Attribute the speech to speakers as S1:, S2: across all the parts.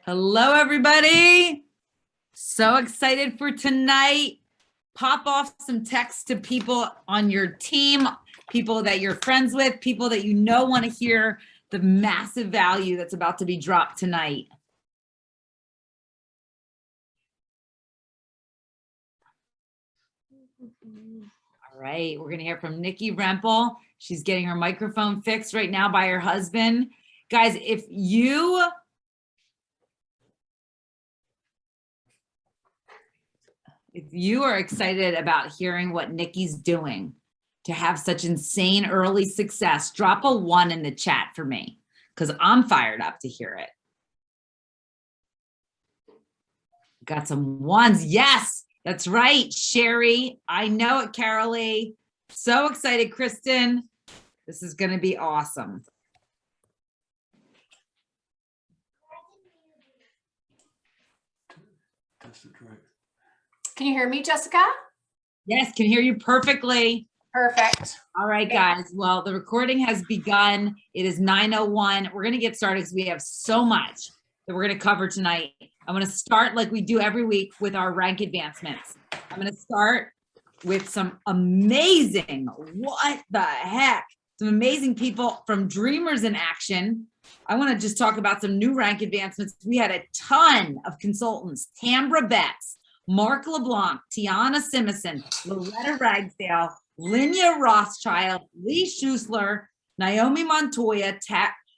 S1: Hello, everybody. So excited for tonight. Pop off some text to people on your team, people that you're friends with, people that you know want to hear the massive value that's about to be dropped tonight. All right, we're going to hear from Nicky Rempel. She's getting her microphone fixed right now by her husband. Guys, if you are excited about hearing what Nicky's doing to have such insane early success, drop a 1 in the chat for me, because I'm fired up to hear it. Got some 1s. Yes, that's right, Sherry. I know it, Carolee. So excited, Kristen. This is going to be awesome.
S2: Can you hear me, Jessica?
S1: Yes, can hear you perfectly.
S2: Perfect.
S1: All right, guys. Well, the recording has begun. It is 9:01. We're going to get started because we have so much that we're going to cover tonight. I'm going to start like we do every week with our rank advancements. I'm going to start with some amazing, what the heck, some amazing people from Dreamers in Action. I want to just talk about some new rank advancements. We had a ton of consultants: Tambra Betts, Mark LeBlanc, Tiana Simison, Loretta Ragsdale, Linya Rothschild, Lee Schuessler, Naomi Montoya,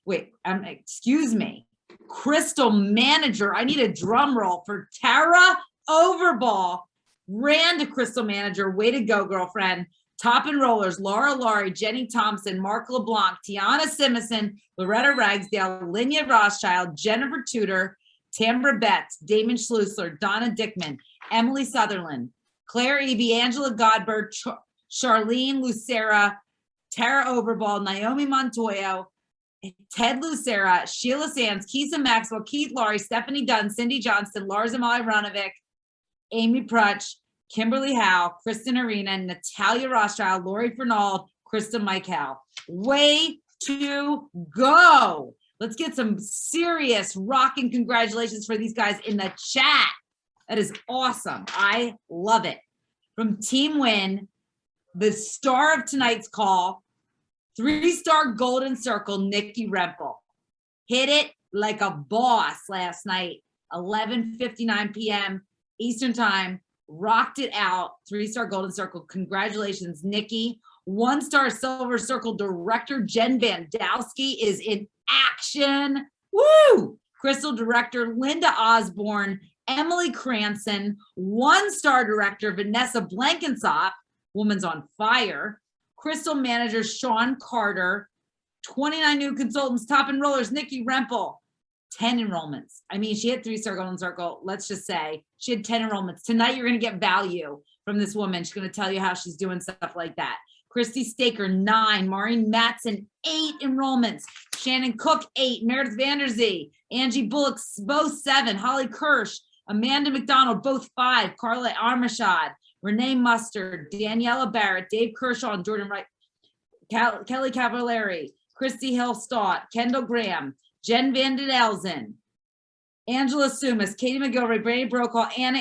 S1: excuse me, Crystal Manager. I need a drum roll for Tara Overball. Ran to Crystal Manager. Way to go, girlfriend. Top and Rollers, Laura Laurie, Jenny Thompson, Mark LeBlanc, Tiana Simison, Loretta Ragsdale, Linya Rothschild, Jennifer Tudor, Tambra Betts, Damon Schleusler, Donna Dickman, Emily Sutherland, Claire Eby, Angela Godberg, Charlene Lucera, Tara Overball, Naomi Montoya, Ted Lucera, Sheila Sands, Keisa Maxwell, Keith Laurie, Stephanie Dunn, Cindy Johnston, Lars Amalie Ranovic, Amy Prutch, Kimberly Howe, Kristen Arena, Natalia Rothschild, Lori Fernald, Krista Michael. Way to go. Let's get some serious rocking congratulations for these guys in the chat. That is awesome. I love it. From Team Win, the star of tonight's call, 3-star Golden Circle, Nicky Rempel. Hit it like a boss last night, 11:59 p.m. Eastern Time. Rocked it out. 3-star Golden Circle. Congratulations, Nicky. 1-star Silver Circle Director Jen Van Dowski is in action. Woo! Crystal Director Linda Osborne, Emily Cranston, 1-star Director Vanessa Blankensop, woman's on fire. Crystal Manager Sean Carter, 29 new consultants, Top and Rollers Nicky Rempel, 10 enrollments. I mean, she had 3-star Golden Circle. Let's just say she had 10 enrollments. Tonight, you're going to get value from this woman. She's going to tell you how she's doing stuff like that. Christy Staker, 9. Maureen Matson, 8 enrollments. Shannon Cook, 8. Meredith Vanderzee, Angie Bullock, both 7. Holly Kirsch, Amanda McDonald, both 5. Carla Armashad, Renee Mustard, Daniela Barrett, Dave Kershaw, and Jordan Wright, Kelly Cavallari, Christy Hill-Stott, Kendall Graham, Jen Van Den Elzen, Angela Sumas, Katie McGilvery, Brady Brokaw, Anna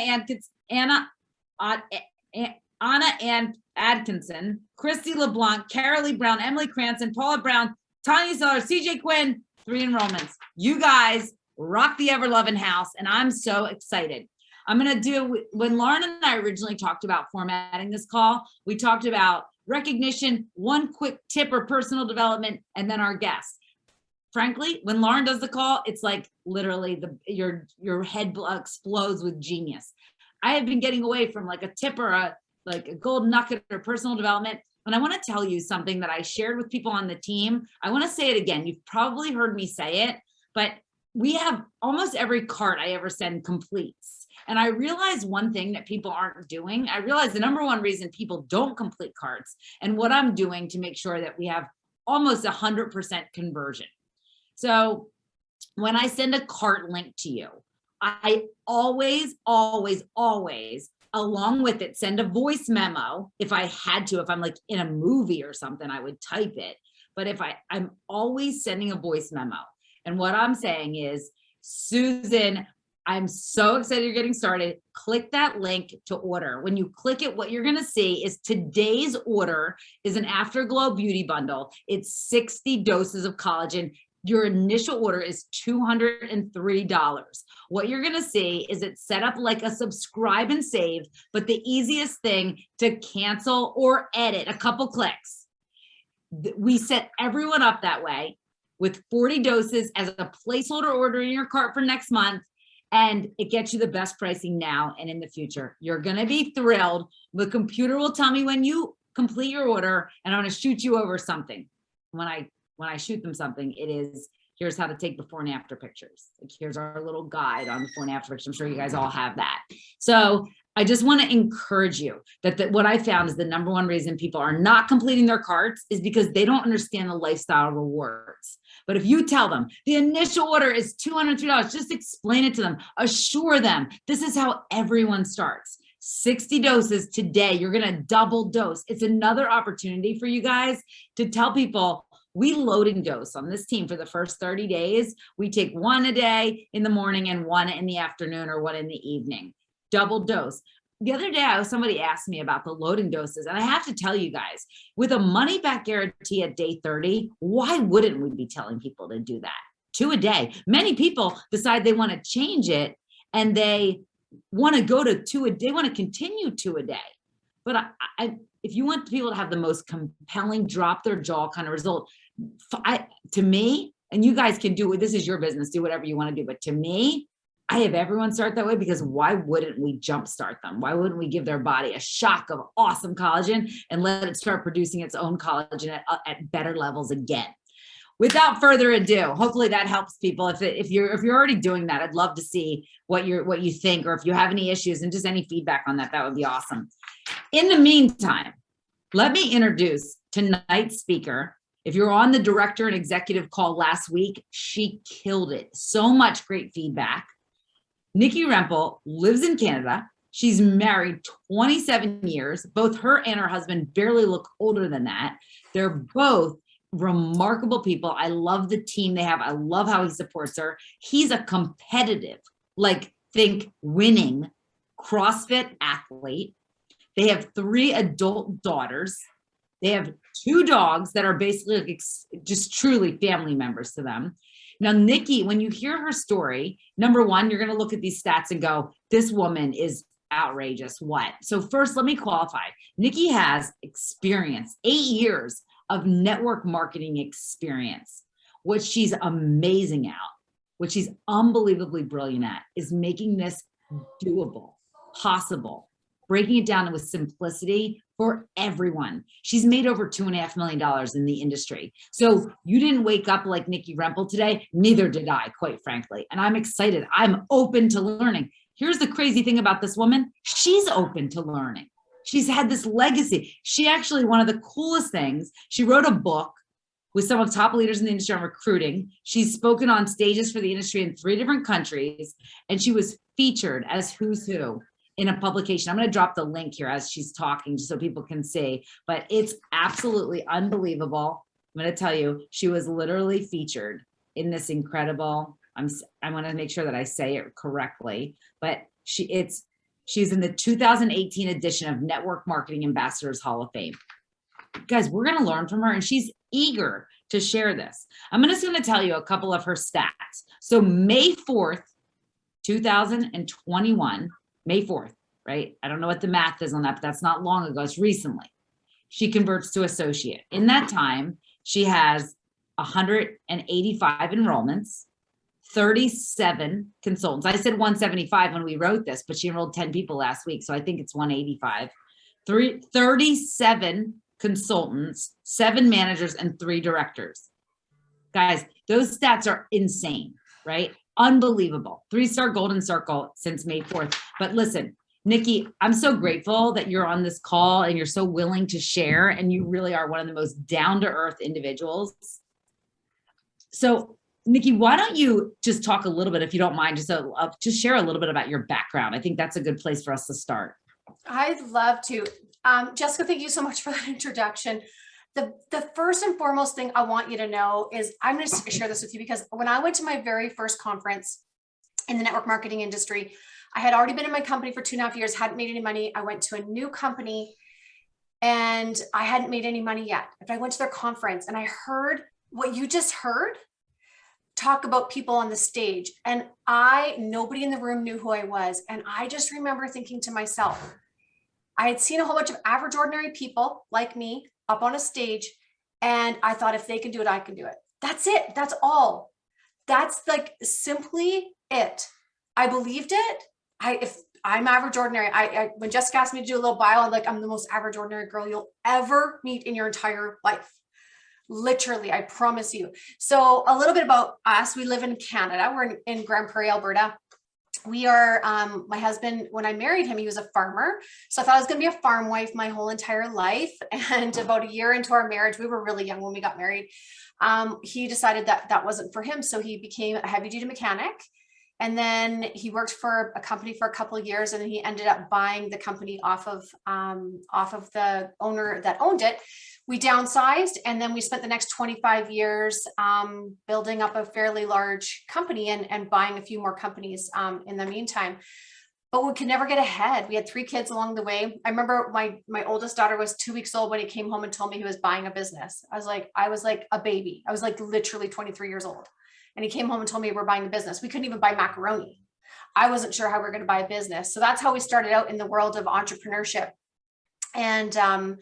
S1: Ann Atkinson, Christy LeBlanc, Carolee Brown, Emily Cranston, Paula Brown, Tanya Sellers, CJ Quinn, 3 enrollments. You guys rock the ever-loving house, and I'm so excited. I'm going to do, when Lauren and I originally talked about formatting this call, we talked about recognition, 1 quick tip or personal development, and then our guest. Frankly, when Lauren does the call, it's like literally your head explodes with genius. I have been getting away from like a tip or a gold nugget or personal development. And I want to tell you something that I shared with people on the team. I want to say it again. You've probably heard me say it, but we have almost every cart I ever send completes. And I realize one thing that people aren't doing. I realize the number one reason people don't complete carts and what I'm doing to make sure that we have almost 100% conversion. So when I send a cart link to you, I always, along with it, send a voice memo. If I had to, if I'm like in a movie or something, I would type it. But if I'm always sending a voice memo. And what I'm saying is, Susan, I'm so excited you're getting started. Click that link to order. When you click it, what you're going to see is today's order is an Afterglow Beauty Bundle. It's 60 doses of collagen. Your initial order is $203. What you're going to see is it's set up like a subscribe and save, but the easiest thing to cancel or edit, a couple clicks. We set everyone up that way with 40 doses as a placeholder order in your cart for next month. And it gets you the best pricing now and in the future. You're going to be thrilled. The computer will tell me when you complete your order, and I'm going to shoot you over something. When I shoot them something, it is, here's how to take before and after pictures. Like, here's our little guide on before and after pictures. I'm sure you guys all have that. So I just want to encourage you that what I found is the number one reason people are not completing their carts is because they don't understand the lifestyle rewards. But if you tell them the initial order is $203, just explain it to them, assure them this is how everyone starts. 60 doses today, you're going to double dose. It's another opportunity for you guys to tell people, we loading dose on this team for the first 30 days. We take one a day in the morning and one in the afternoon or one in the evening. Double dose. The other day, somebody asked me about the loading doses, and I have to tell you guys, with a money back guarantee at day 30, why wouldn't we be telling people to do that? 2 a day. Many people decide they want to change it and they want to go to 2 a day, want to continue 2 a day. But if you want people to have the most compelling, drop their jaw kind of result, to me, and you guys can do it, this is your business, do whatever you want to do. But to me, I have everyone start that way because why wouldn't we jumpstart them? Why wouldn't we give their body a shock of awesome collagen and let it start producing its own collagen at better levels again? Without further ado, hopefully that helps people. If you're already doing that, I'd love to see what you think, or if you have any issues and just any feedback on that, that would be awesome. In the meantime, let me introduce tonight's speaker. If you're on the director and executive call last week, she killed it. So much great feedback. Nicky Rempel lives in Canada. She's married 27 years. Both her and her husband barely look older than that. They're both remarkable people. I love the team they have. I love how he supports her. He's a competitive, think winning CrossFit athlete. They have 3 adult daughters. They have 2 dogs that are basically just truly family members to them. Now, Nicky, when you hear her story, number one, you're going to look at these stats and go, this woman is outrageous. What? So first, let me qualify. Nicky has experience, 8 years of network marketing experience. What she's amazing at, what she's unbelievably brilliant at, is making this doable, possible, breaking it down with simplicity for everyone. She's made over $2.5 million in the industry. So you didn't wake up like Nicky Rempel today. Neither did I, quite frankly. And I'm excited. I'm open to learning. Here's the crazy thing about this woman. She's open to learning. She's had this legacy. She actually, one of the coolest things, she wrote a book with some of the top leaders in the industry on recruiting. She's spoken on stages for the industry in 3 different countries, and she was featured as who's who in a publication. I'm going to drop the link here as she's talking just so people can see, but it's absolutely unbelievable. I'm going to tell you, she was literally featured in this incredible, I'm going to make sure that I say it correctly, but she's in the 2018 edition of Network Marketing Ambassadors Hall of Fame. Guys, we're going to learn from her, and she's eager to share this. I'm just going to tell you a couple of her stats. So May 4th, 2021, May 4th, right? I don't know what the math is on that, but that's not long ago. It's recently. She converts to associate. In that time, she has 185 enrollments, 37 consultants. I said 175 when we wrote this, but she enrolled 10 people last week. So I think it's 185. 37 consultants, 7 managers, and 3 directors. Guys, those stats are insane, right? Unbelievable. 3-star golden circle since May 4th. But listen, Nicky, I'm so grateful that you're on this call and you're so willing to share, and you really are one of the most down-to-earth individuals. So Nicky, why don't you just talk a little bit, if you don't mind, just share a little bit about your background. I think that's a good place for us to start.
S2: I'd love to. Jessica, thank you so much for that introduction. The first and foremost thing I want you to know is, I'm going to share this with you because when I went to my very first conference in the network marketing industry. I had already been in my company for 2.5 years, hadn't made any money. I went to a new company and I hadn't made any money yet. But I went to their conference and I heard what you just heard, talk about people on the stage. And nobody in the room knew who I was. And I just remember thinking to myself, I had seen a whole bunch of average, ordinary people like me up on a stage. And I thought, if they can do it, I can do it. That's it. That's all. That's like simply it. I believed it. If I'm average, ordinary, when Jessica asked me to do a little bio, I'm like, I'm the most average, ordinary girl you'll ever meet in your entire life. Literally, I promise you. So a little bit about us. We live in Canada. We're in Grand Prairie, Alberta. We are, my husband, when I married him, he was a farmer. So I thought I was going to be a farm wife my whole entire life. And about a year into our marriage, we were really young when we got married. He decided that that wasn't for him. So he became a heavy duty mechanic. And then he worked for a company for a couple of years, and then he ended up buying the company off of the owner that owned it. We downsized, and then we spent the next 25 years building up a fairly large company and buying a few more companies in the meantime. But we could never get ahead. We had 3 kids along the way. I remember my oldest daughter was 2 weeks old when he came home and told me he was buying a business. I was like a baby. I was like literally 23 years old. And he came home and told me we're buying a business. We couldn't even buy macaroni. I wasn't sure how we were going to buy a business. So that's how we started out in the world of entrepreneurship. And to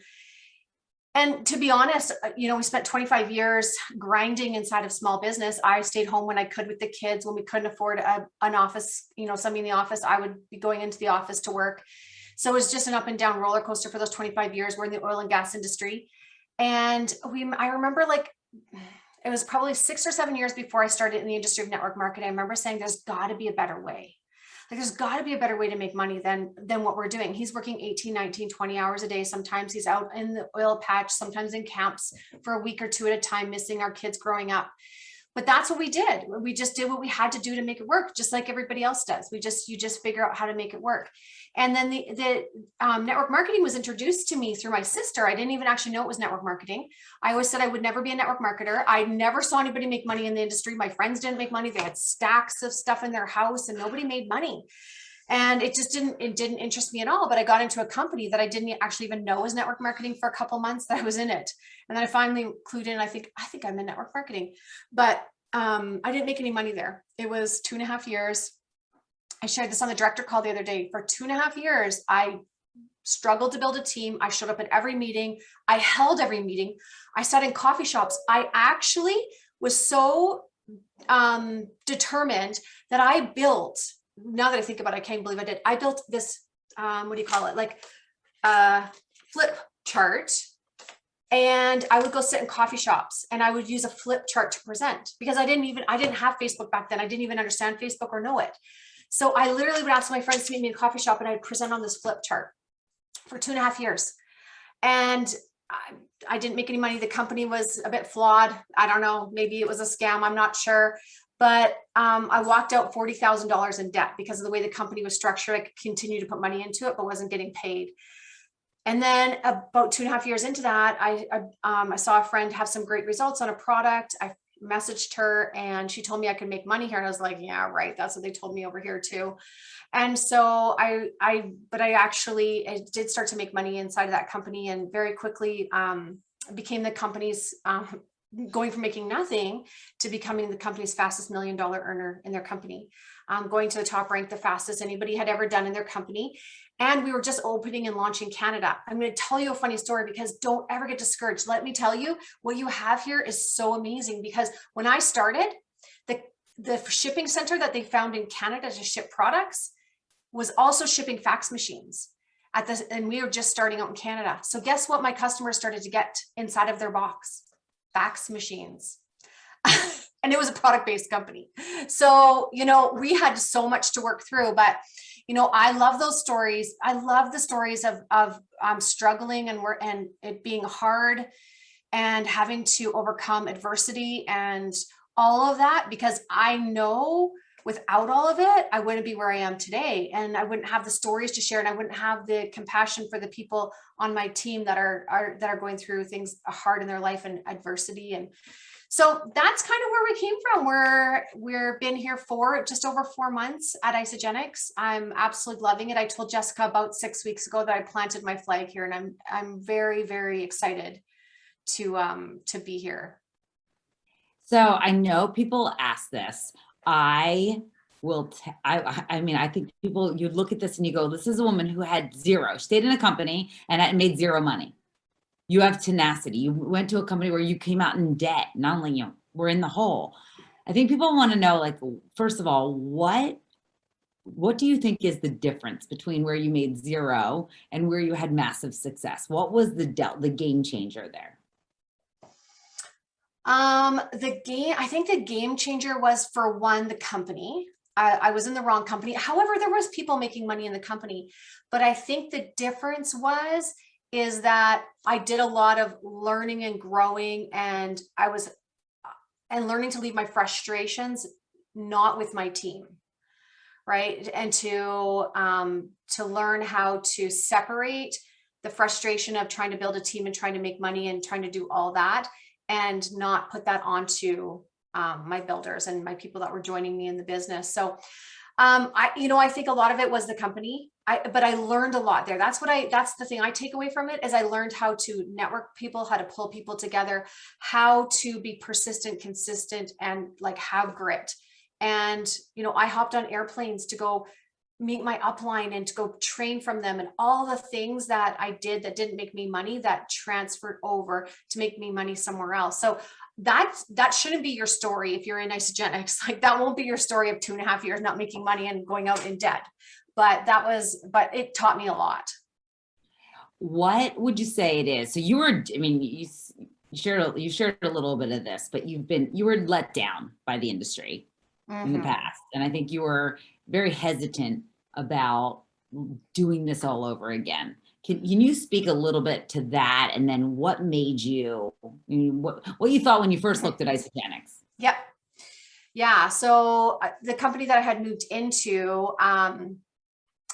S2: be honest, we spent 25 years grinding inside of small business. I stayed home when I could with the kids. When we couldn't afford an office, somebody in the office, I would be going into the office to work. So it was just an up and down roller coaster for those 25 years. We're in the oil and gas industry. And I remember it was probably 6 or 7 years before I started in the industry of network marketing. I remember saying, there's got to be a better way. There's got to be a better way to make money than what we're doing. He's working 18, 19, 20 hours a day. Sometimes he's out in the oil patch, sometimes in camps for a week or 2 at a time, missing our kids growing up. But that's what we did. We just did what we had to do to make it work, just like everybody else does. You just figure out how to make it work. And then the network marketing was introduced to me through my sister. I didn't even actually know it was network marketing. I always said I would never be a network marketer. I never saw anybody make money in the industry. My friends didn't make money. They had stacks of stuff in their house and nobody made money. And it didn't interest me at all. But I got into a company that I didn't actually even know was network marketing for a couple months that I was in it. And then I finally clued in. I think I'm in network marketing, but I didn't make any money there. It was 2.5 years. I shared this on the director call the other day. For 2.5 years, I struggled to build a team. I showed up at every meeting. I held every meeting. I sat in coffee shops. I actually was so determined that I built, now that I think about it, I can't believe I did. I built this, what do you call it? Like a flip chart. And I would go sit in coffee shops and I would use a flip chart to present because I didn't have Facebook back then. I didn't even understand Facebook or know it. So I literally would ask my friends to meet me in a coffee shop and I'd present on this flip chart for 2.5 years. And I didn't make any money. The company was a bit flawed. I don't know, maybe it was a scam. I'm not sure. But I walked out $40,000 in debt because of the way the company was structured. I could continue to put money into it, but wasn't getting paid. And then about 2.5 years into that, I saw a friend have some great results on a product. I messaged her and she told me I could make money here. And I was like, yeah, right. That's what they told me over here too. And so I did start to make money inside of that company and very quickly became the company's, going from making nothing to becoming the company's fastest $1 million earner in their company, going to the top rank, the fastest anybody had ever done in their company. And we were just opening and launching Canada. I'm going to tell you a funny story because don't ever get discouraged. Let me tell you, what you have here is so amazing because when I started, the shipping center that they found in Canada to ship products was also shipping fax machines and we were just starting out in Canada. So guess what my customers started to get inside of their box? Fax machines. And it was a product-based company. So, we had so much to work through, but I love those stories. I love the stories of struggling and it being hard and having to overcome adversity and all of that, because I know without all of it, I wouldn't be where I am today. And I wouldn't have the stories to share. And I wouldn't have the compassion for the people on my team that are going through things hard in their life and adversity. And So that's kind of where we came from. We've been here for just over 4 months at Isagenix. I'm absolutely loving it. I told Jessica about 6 weeks ago that I planted my flag here, and I'm very, very excited to be here.
S1: So I know people ask this. I mean, I think people, you look at this and you go, this is a woman who had zero, stayed in a company and made zero money. You have tenacity. You went to a company where you came out in debt. Not only, you know, we're in the hole. I think people want to know, like, first of all, what do you think is the difference between where you made zero and where you had massive success? What was the game changer there?
S2: I think the game changer was, for one, the company. I was in the wrong company. However, there was people making money in the company, but I think the difference is that I did a lot of learning and growing, and learning to leave my frustrations not with my team, right? And to learn how to separate the frustration of trying to build a team and trying to make money and trying to do all that, and not put that onto my builders and my people that were joining me in the business. So I think a lot of it was the company. But I learned a lot there. That's the thing I take away from it, is I learned how to network people, how to pull people together, how to be persistent, consistent, and like have grit. And, I hopped on airplanes to go meet my upline and to go train from them, and all the things that I did that didn't make me money, that transferred over to make me money somewhere else. So that shouldn't be your story if you're in Isagenix. Like, that won't be your story of 2.5 years not making money and going out in debt. But it taught me a lot.
S1: What would you say it is? So you shared a little bit of this, but you were let down by the industry in the past. And I think you were very hesitant about doing this all over again. Can you speak a little bit to that? And then what made you, what you thought when you first looked at Isagenix?
S2: Yep. Yeah. So the company that I had moved into,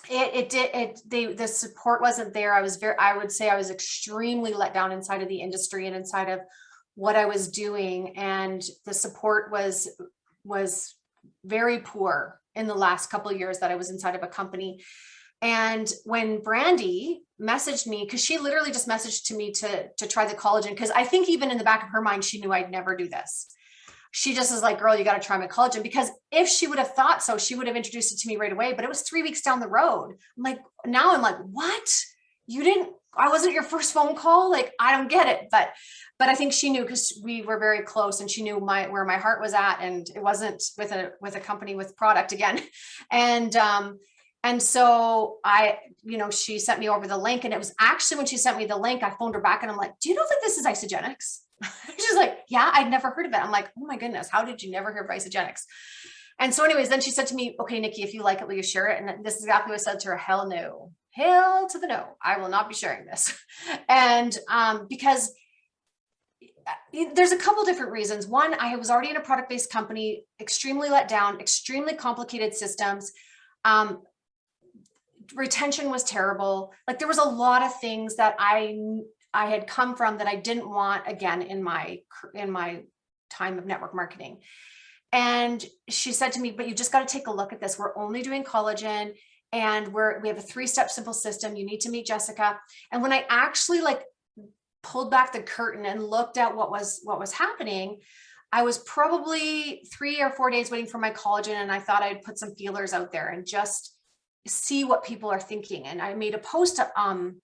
S2: the support wasn't there. I would say I was extremely let down inside of the industry and inside of what I was doing. And the support was very poor in the last couple of years that I was inside of a company. And when Brandy messaged me, because she literally just messaged to me to try the collagen, because I think even in the back of her mind, she knew I'd never do this. She just is like, girl, you got to try my collagen. Because if she would have thought so, she would have introduced it to me right away. But it was 3 weeks down the road. I'm like, what? I wasn't your first phone call. Like, I don't get it. But I think she knew, because we were very close, and she knew where my heart was at. And it wasn't with a company with product again. And so she sent me over the link, and it was actually when she sent me the link, I phoned her back and I'm like, do you know that this is Isagenix? She's like, yeah, I'd never heard of it. I'm like, oh my goodness, how did you never hear of Isagenix? And so anyways, then she said to me, okay, Nikki, if you like it, will you share it? And this is exactly what I said to her. Hell no, hell to the no. I will not be sharing this. And because there's a couple different reasons. One, I was already in a product-based company, extremely let down, extremely complicated systems. Retention was terrible. Like, there was a lot of things that I had come from that I didn't want again in my time of network marketing. And she said to me, but you just got to take a look at this. We're only doing collagen, and we have a 3-step simple system. You need to meet Jessica. And when I actually pulled back the curtain and looked at what was happening, I was probably 3 or 4 days waiting for my collagen. And I thought I'd put some feelers out there and just see what people are thinking. And I made a post. On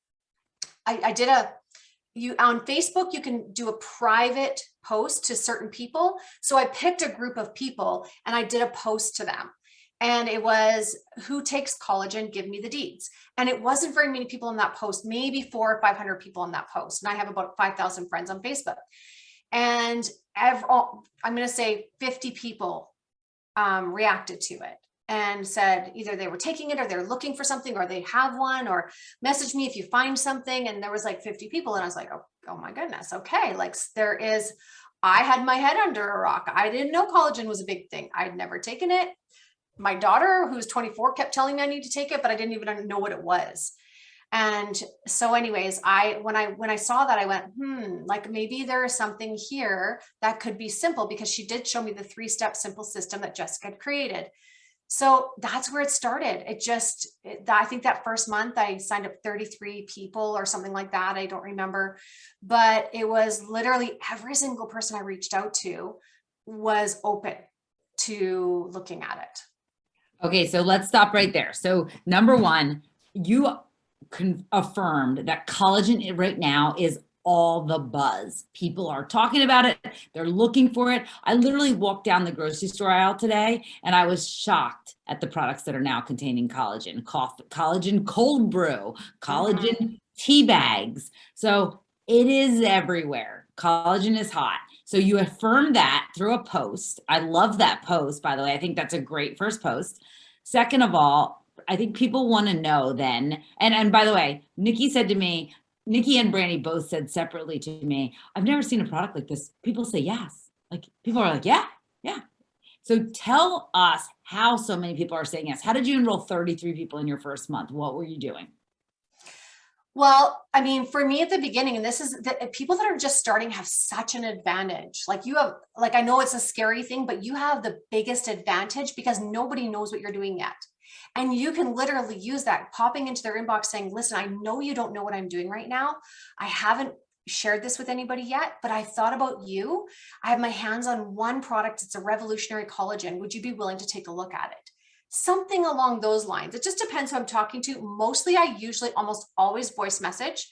S2: Facebook, you can do a private post to certain people. So I picked a group of people and I did a post to them. And it was, who takes collagen? Give me the deeds. And it wasn't very many people in that post, maybe 400 or 500 people in that post. And I have about 5,000 friends on Facebook. And I'm going to say 50 people reacted to it and said either they were taking it or they're looking for something or they have one, or message me if you find something. And there was 50 people. And I was like, oh my goodness. Okay. I had my head under a rock. I didn't know collagen was a big thing. I'd never taken it. My daughter, who's 24, kept telling me I need to take it, but I didn't even know what it was. And so anyways, when I saw that, I went, like maybe there is something here that could be simple, because she did show me the 3-step simple system that Jessica had created. So that's where it started. I think that first month I signed up 33 people or something like that. I don't remember, but it was literally every single person I reached out to was open to looking at it.
S1: Okay, so let's stop right there. So number one, you affirmed that collagen right now is all the buzz. People are talking about it. They're looking for it. I literally walked down the grocery store aisle today and I was shocked at the products that are now containing collagen, collagen cold brew, collagen tea bags. So it is everywhere. Collagen is hot. So you affirmed that through a post. I love that post, by the way. I think that's a great first post. Second of all, I think people want to know then, and by the way, Nikki said to me, Nikki and Brandy both said separately to me, I've never seen a product like this. People say yes. Like people are like, yeah. So tell us how so many people are saying yes. How did you enroll 33 people in your first month? What were you doing?
S2: Well, I mean, for me at the beginning, and this is the people that are just starting have such an advantage. Like you have, like, I know it's a scary thing, but you have the biggest advantage because nobody knows what you're doing yet. And you can literally use that, popping into their inbox saying, listen, I know you don't know what I'm doing right now. I haven't shared this with anybody yet, but I thought about you. I have my hands on one product. It's a revolutionary collagen. Would you be willing to take a look at it? Something along those lines. It just depends who I'm talking to. Mostly, I usually almost always voice message.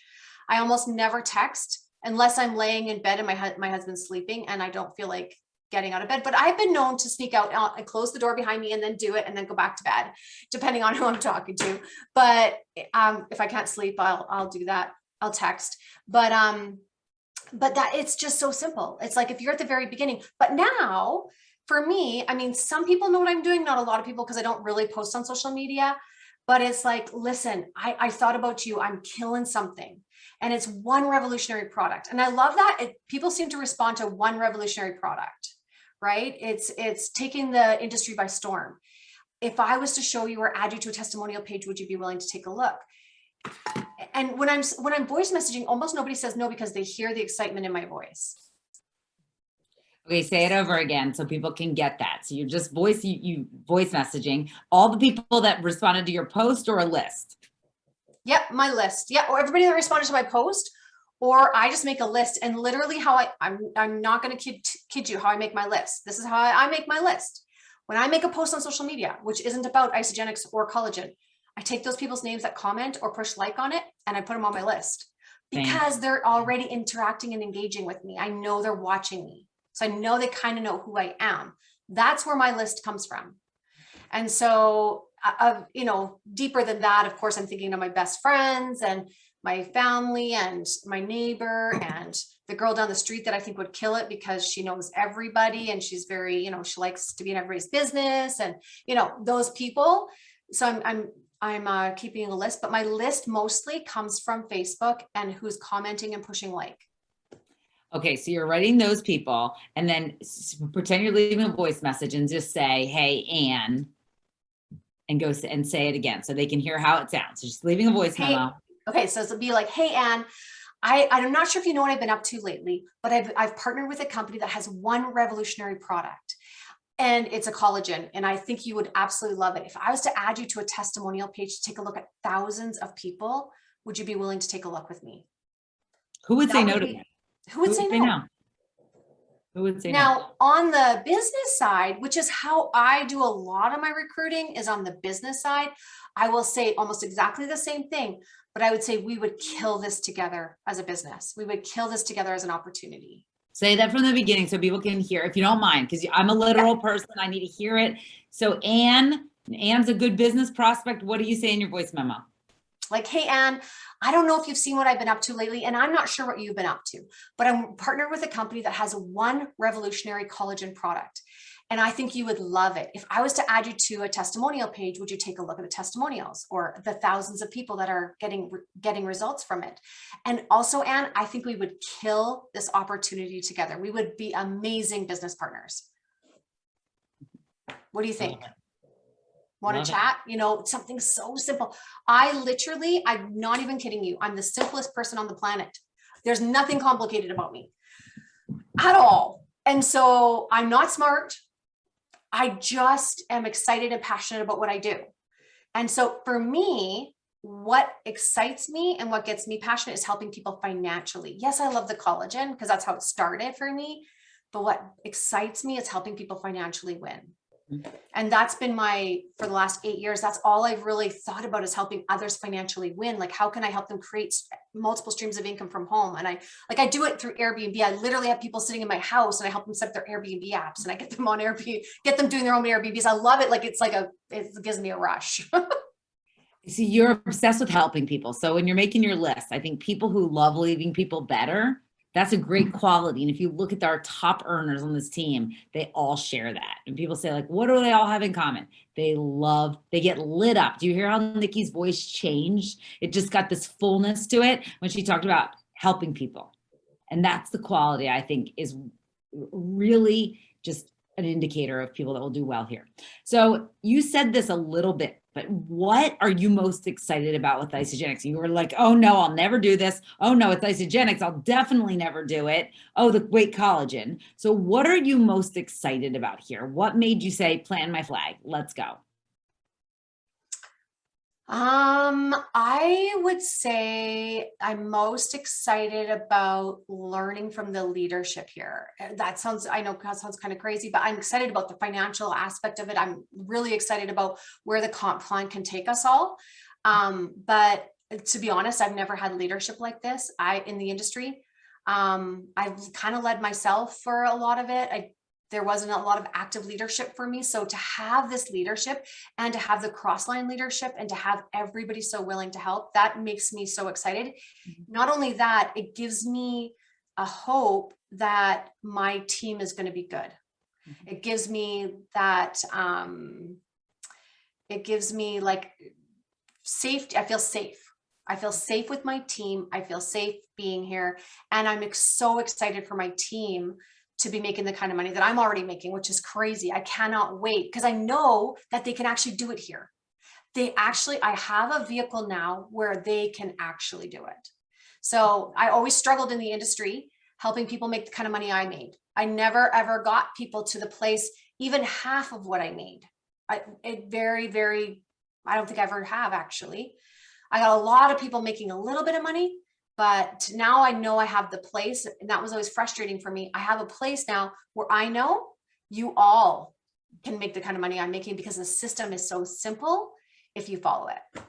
S2: I almost never text unless I'm laying in bed and my husband's sleeping and I don't feel like getting out of bed. But I've been known to sneak out and close the door behind me and then do it and then go back to bed, depending on who I'm talking to. But if I can't sleep, I'll do that. I'll text. But that it's just so simple. It's like if you're at the very beginning. But now, for me, I mean, some people know what I'm doing, not a lot of people, because I don't really post on social media, but it's like, listen, I thought about you, I'm killing something. And it's one revolutionary product. And I love that people seem to respond to one revolutionary product, right? It's taking the industry by storm. If I was to show you or add you to a testimonial page, would you be willing to take a look? And when I'm voice messaging, almost nobody says no because they hear the excitement in my voice.
S1: Okay, say it over again so people can get that. So you're just voice messaging all the people that responded to your post or a list? Yep,
S2: my list. Yeah, or everybody that responded to my post, or I just make a list. And literally how I'm not going to kid you how I make my list. This is how I make my list. When I make a post on social media, which isn't about Isagenix or collagen, I take those people's names that comment or push like on it and I put them on my list because they're already interacting and engaging with me. I know they're watching me. So I know they kind of know who I am. That's where my list comes from. And so, deeper than that, of course, I'm thinking of my best friends and my family and my neighbor and the girl down the street that I think would kill it because she knows everybody and she's very, she likes to be in everybody's business and, those people. So I'm keeping a list, but my list mostly comes from Facebook and who's commenting and pushing like.
S1: Okay, so you're writing those people and then pretend you're leaving a voice message and just say, hey, Anne, and go and say it again so they can hear how it sounds. So just leaving a voice memo.
S2: Okay, so it'll be like, hey, Anne, I'm not sure if you know what I've been up to lately, but I've partnered with a company that has one revolutionary product and it's a collagen. And I think you would absolutely love it. If I was to add you to a testimonial page to take a look at thousands of people, would you be willing to take a look with me?
S1: Who would say no to that?
S2: Who would say no?
S1: Who would say no?
S2: Now, on the business side, which is how I do a lot of my recruiting, is on the business side, I will say almost exactly the same thing, but I would say we would kill this together as a business. We would kill this together as an opportunity.
S1: Say that from the beginning so people can hear, if you don't mind, because I'm a literal person. I need to hear it. So Anne's a good business prospect. What do you say in your voice memo?
S2: Like, hey, Anne, I don't know if you've seen what I've been up to lately, and I'm not sure what you've been up to, but I'm partnered with a company that has one revolutionary collagen product, and I think you would love it. If I was to add you to a testimonial page, would you take a look at the testimonials or the thousands of people that are getting results from it? And also, Anne, I think we would kill this opportunity together. We would be amazing business partners. What do you think? Want
S1: Love
S2: to
S1: it.
S2: chat? Something so simple. I'm not even kidding you. I'm the simplest person on the planet. There's nothing complicated about me at all. And so I'm not smart. I just am excited and passionate about what I do. And so for me, what excites me and what gets me passionate is helping people financially. Yes, I love the collagen because that's how it started for me. But what excites me is helping people financially win. And that's been for the last 8 years, that's all I've really thought about is helping others financially win. Like, how can I help them create multiple streams of income from home? And I do it through Airbnb. I literally have people sitting in my house and I help them set up their Airbnb apps and I get them on Airbnb, get them doing their own Airbnbs. I love it. Like, it gives me a rush.
S1: See, you're obsessed with helping people. So when you're making your list, I think people who love leaving people better, that's a great quality. And if you look at our top earners on this team, they all share that. And people say, like, what do they all have in common? They get lit up. Do you hear how Nikki's voice changed? It just got this fullness to it when she talked about helping people. And that's the quality I think is really just an indicator of people that will do well here. So you said this a little bit, but what are you most excited about with Isagenix? You were like, oh no, I'll never do this. Oh no, it's Isagenix. I'll definitely never do it. Oh, the great collagen. So what are you most excited about here? What made you say, plant my flag, let's go?
S2: I would say I'm most excited about learning from the leadership here. I know that sounds kind of crazy, but I'm excited about the financial aspect of it. I'm really excited about where the comp plan can take us all. But to be honest, I've never had leadership like this in the industry. I've kind of led myself for a lot of it. There wasn't a lot of active leadership for me. So to have this leadership and to have the cross-line leadership and to have everybody so willing to help, that makes me so excited. Mm-hmm. Not only that, it gives me a hope that my team is going to be good. Mm-hmm. It gives me that, like safety. I feel safe. I feel safe with my team. I feel safe being here. And I'm so excited for my team to be making the kind of money that I'm already making, which is crazy. I cannot wait because I know that they can actually do it here. I have a vehicle now where they can actually do it. So I always struggled in the industry, helping people make the kind of money I made. I never, ever got people to the place, even half of what I made. I don't think I ever have actually. I got a lot of people making a little bit of money, but now I know I have the place, and that was always frustrating for me. I have a place now where I know you all can make the kind of money I'm making because the system is so simple if you follow it.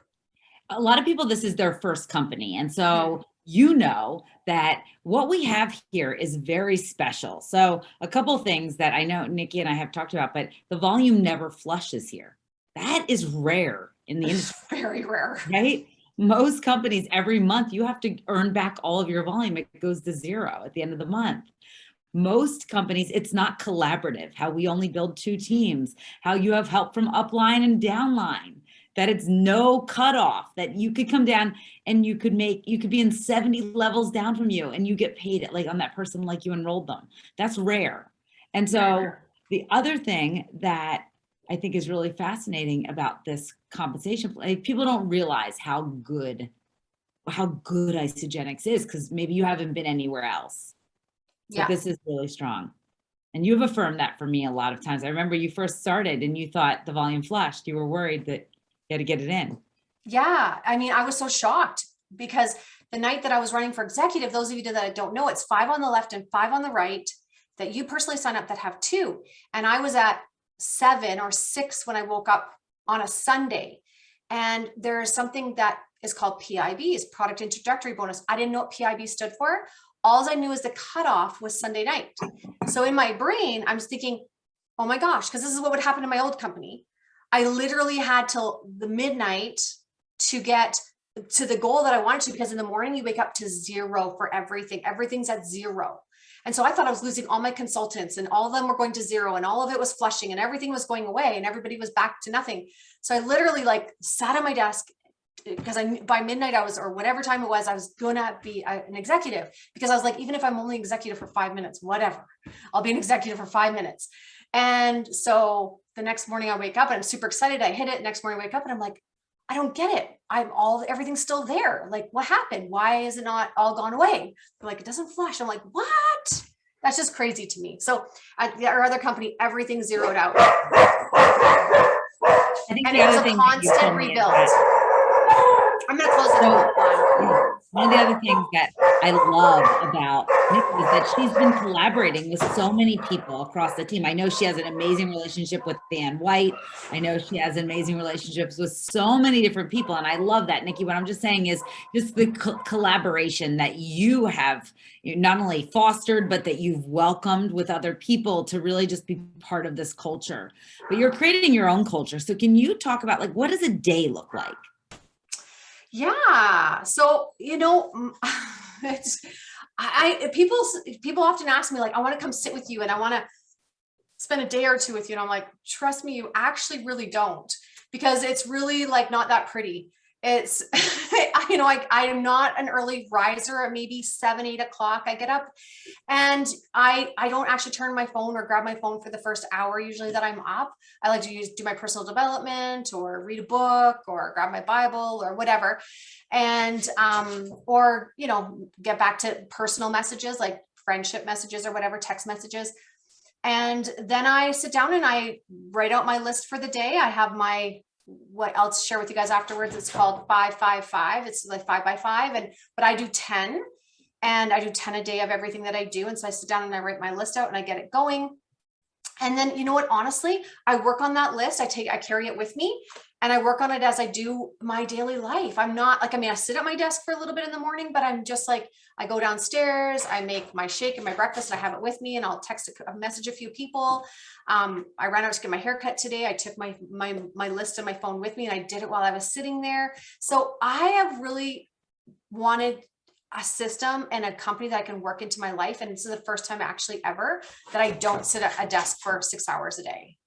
S1: A lot of people, this is their first company. And so you know that what we have here is very special. So a couple of things that I know Nikki and I have talked about, but the volume never flushes here. That is rare in the industry.
S2: Very rare.
S1: Right? Most companies, every month, you have to earn back all of your volume. It goes to zero at the end of the month. Most companies, it's not collaborative, how we only build 2 teams, how you have help from upline and downline, that it's no cutoff, that you could come down and you could be in 70 levels down from you and you get paid like on that person like you enrolled them. That's rare. And so the other thing that I think is really fascinating about this compensation, like people don't realize how good Isagenix is because maybe you haven't been anywhere else. So this is really strong. And you've affirmed that for me a lot of times. I remember you first started and you thought the volume flushed. You were worried that you had to get it in.
S2: Yeah. I mean, I was so shocked because the night that I was running for executive, those of you that don't know, it's 5 on the left and 5 on the right that you personally sign up that have 2. And I was at 7 or 6 when I woke up on a Sunday. And there is something that is called PIBs, product introductory bonus. I didn't know what PIB stood for. All I knew is the cutoff was Sunday night. So in my brain, I'm just thinking, oh my gosh, because this is what would happen in my old company. I literally had till the midnight to get to the goal that I wanted to, because in the morning you wake up to 0 for everything. Everything's at 0. And so I thought I was losing all my consultants and all of them were going to 0 and all of it was flushing and everything was going away and everybody was back to nothing. So I literally sat at my desk because by midnight or whatever time it was, I was going to be an executive, because I was like, even if I'm only executive for 5 minutes, whatever, I'll be an executive for 5 minutes. And so the next morning I wake up and I'm super excited. I hit it. Next morning I wake up and I'm like, I don't get it. Everything's still there. Like, what happened? Why is it not all gone away? They're like, it doesn't flash. I'm like, what? That's just crazy to me. So at our other company, everything's zeroed out.
S1: I think
S2: And
S1: the
S2: it was
S1: other
S2: a
S1: thing that you
S2: constant
S1: told me is
S2: rebuild.
S1: that
S2: I'm going to close the door.
S1: one of the other things that I love about Nikki is that she's been collaborating with so many people across the team. I know she has an amazing relationship with Dan White. I know she has amazing relationships with so many different people. And I love that, Nikki. What I'm just saying is just the collaboration that you have not only fostered, but that you've welcomed with other people to really just be part of this culture. But you're creating your own culture. So can you talk about, like, what does a day look like?
S2: Yeah. So, it's, people often ask me, like, I want to come sit with you and I want to spend a day or two with you. And I'm like, trust me, you actually really don't, because it's really like not that pretty. It's, I am not an early riser. At maybe 7, 8 o'clock I get up, and I don't actually turn my phone or grab my phone for the first hour usually that I'm up. I like to do my personal development or read a book or grab my Bible or whatever. And, or, get back to personal messages like friendship messages or whatever, text messages. And then I sit down and I write out my list for the day. I have what I'll share with you guys afterwards. It's called 5-5-5. It's like 5 by 5. But I do 10, and I do 10 a day of everything that I do. And so I sit down and I write my list out and I get it going. And then, you know what, honestly, I work on that list. I carry it with me and I work on it as I do my daily life. I'm not like, I sit at my desk for a little bit in the morning, but I'm just like, I go downstairs, I make my shake and my breakfast and I have it with me, and I'll text a message a few people. I ran out to get my hair cut today. I took my list on my phone with me and I did it while I was sitting there. So I have really wanted a system and a company that I can work into my life. And this is the first time actually ever that I don't sit at a desk for 6 hours a day.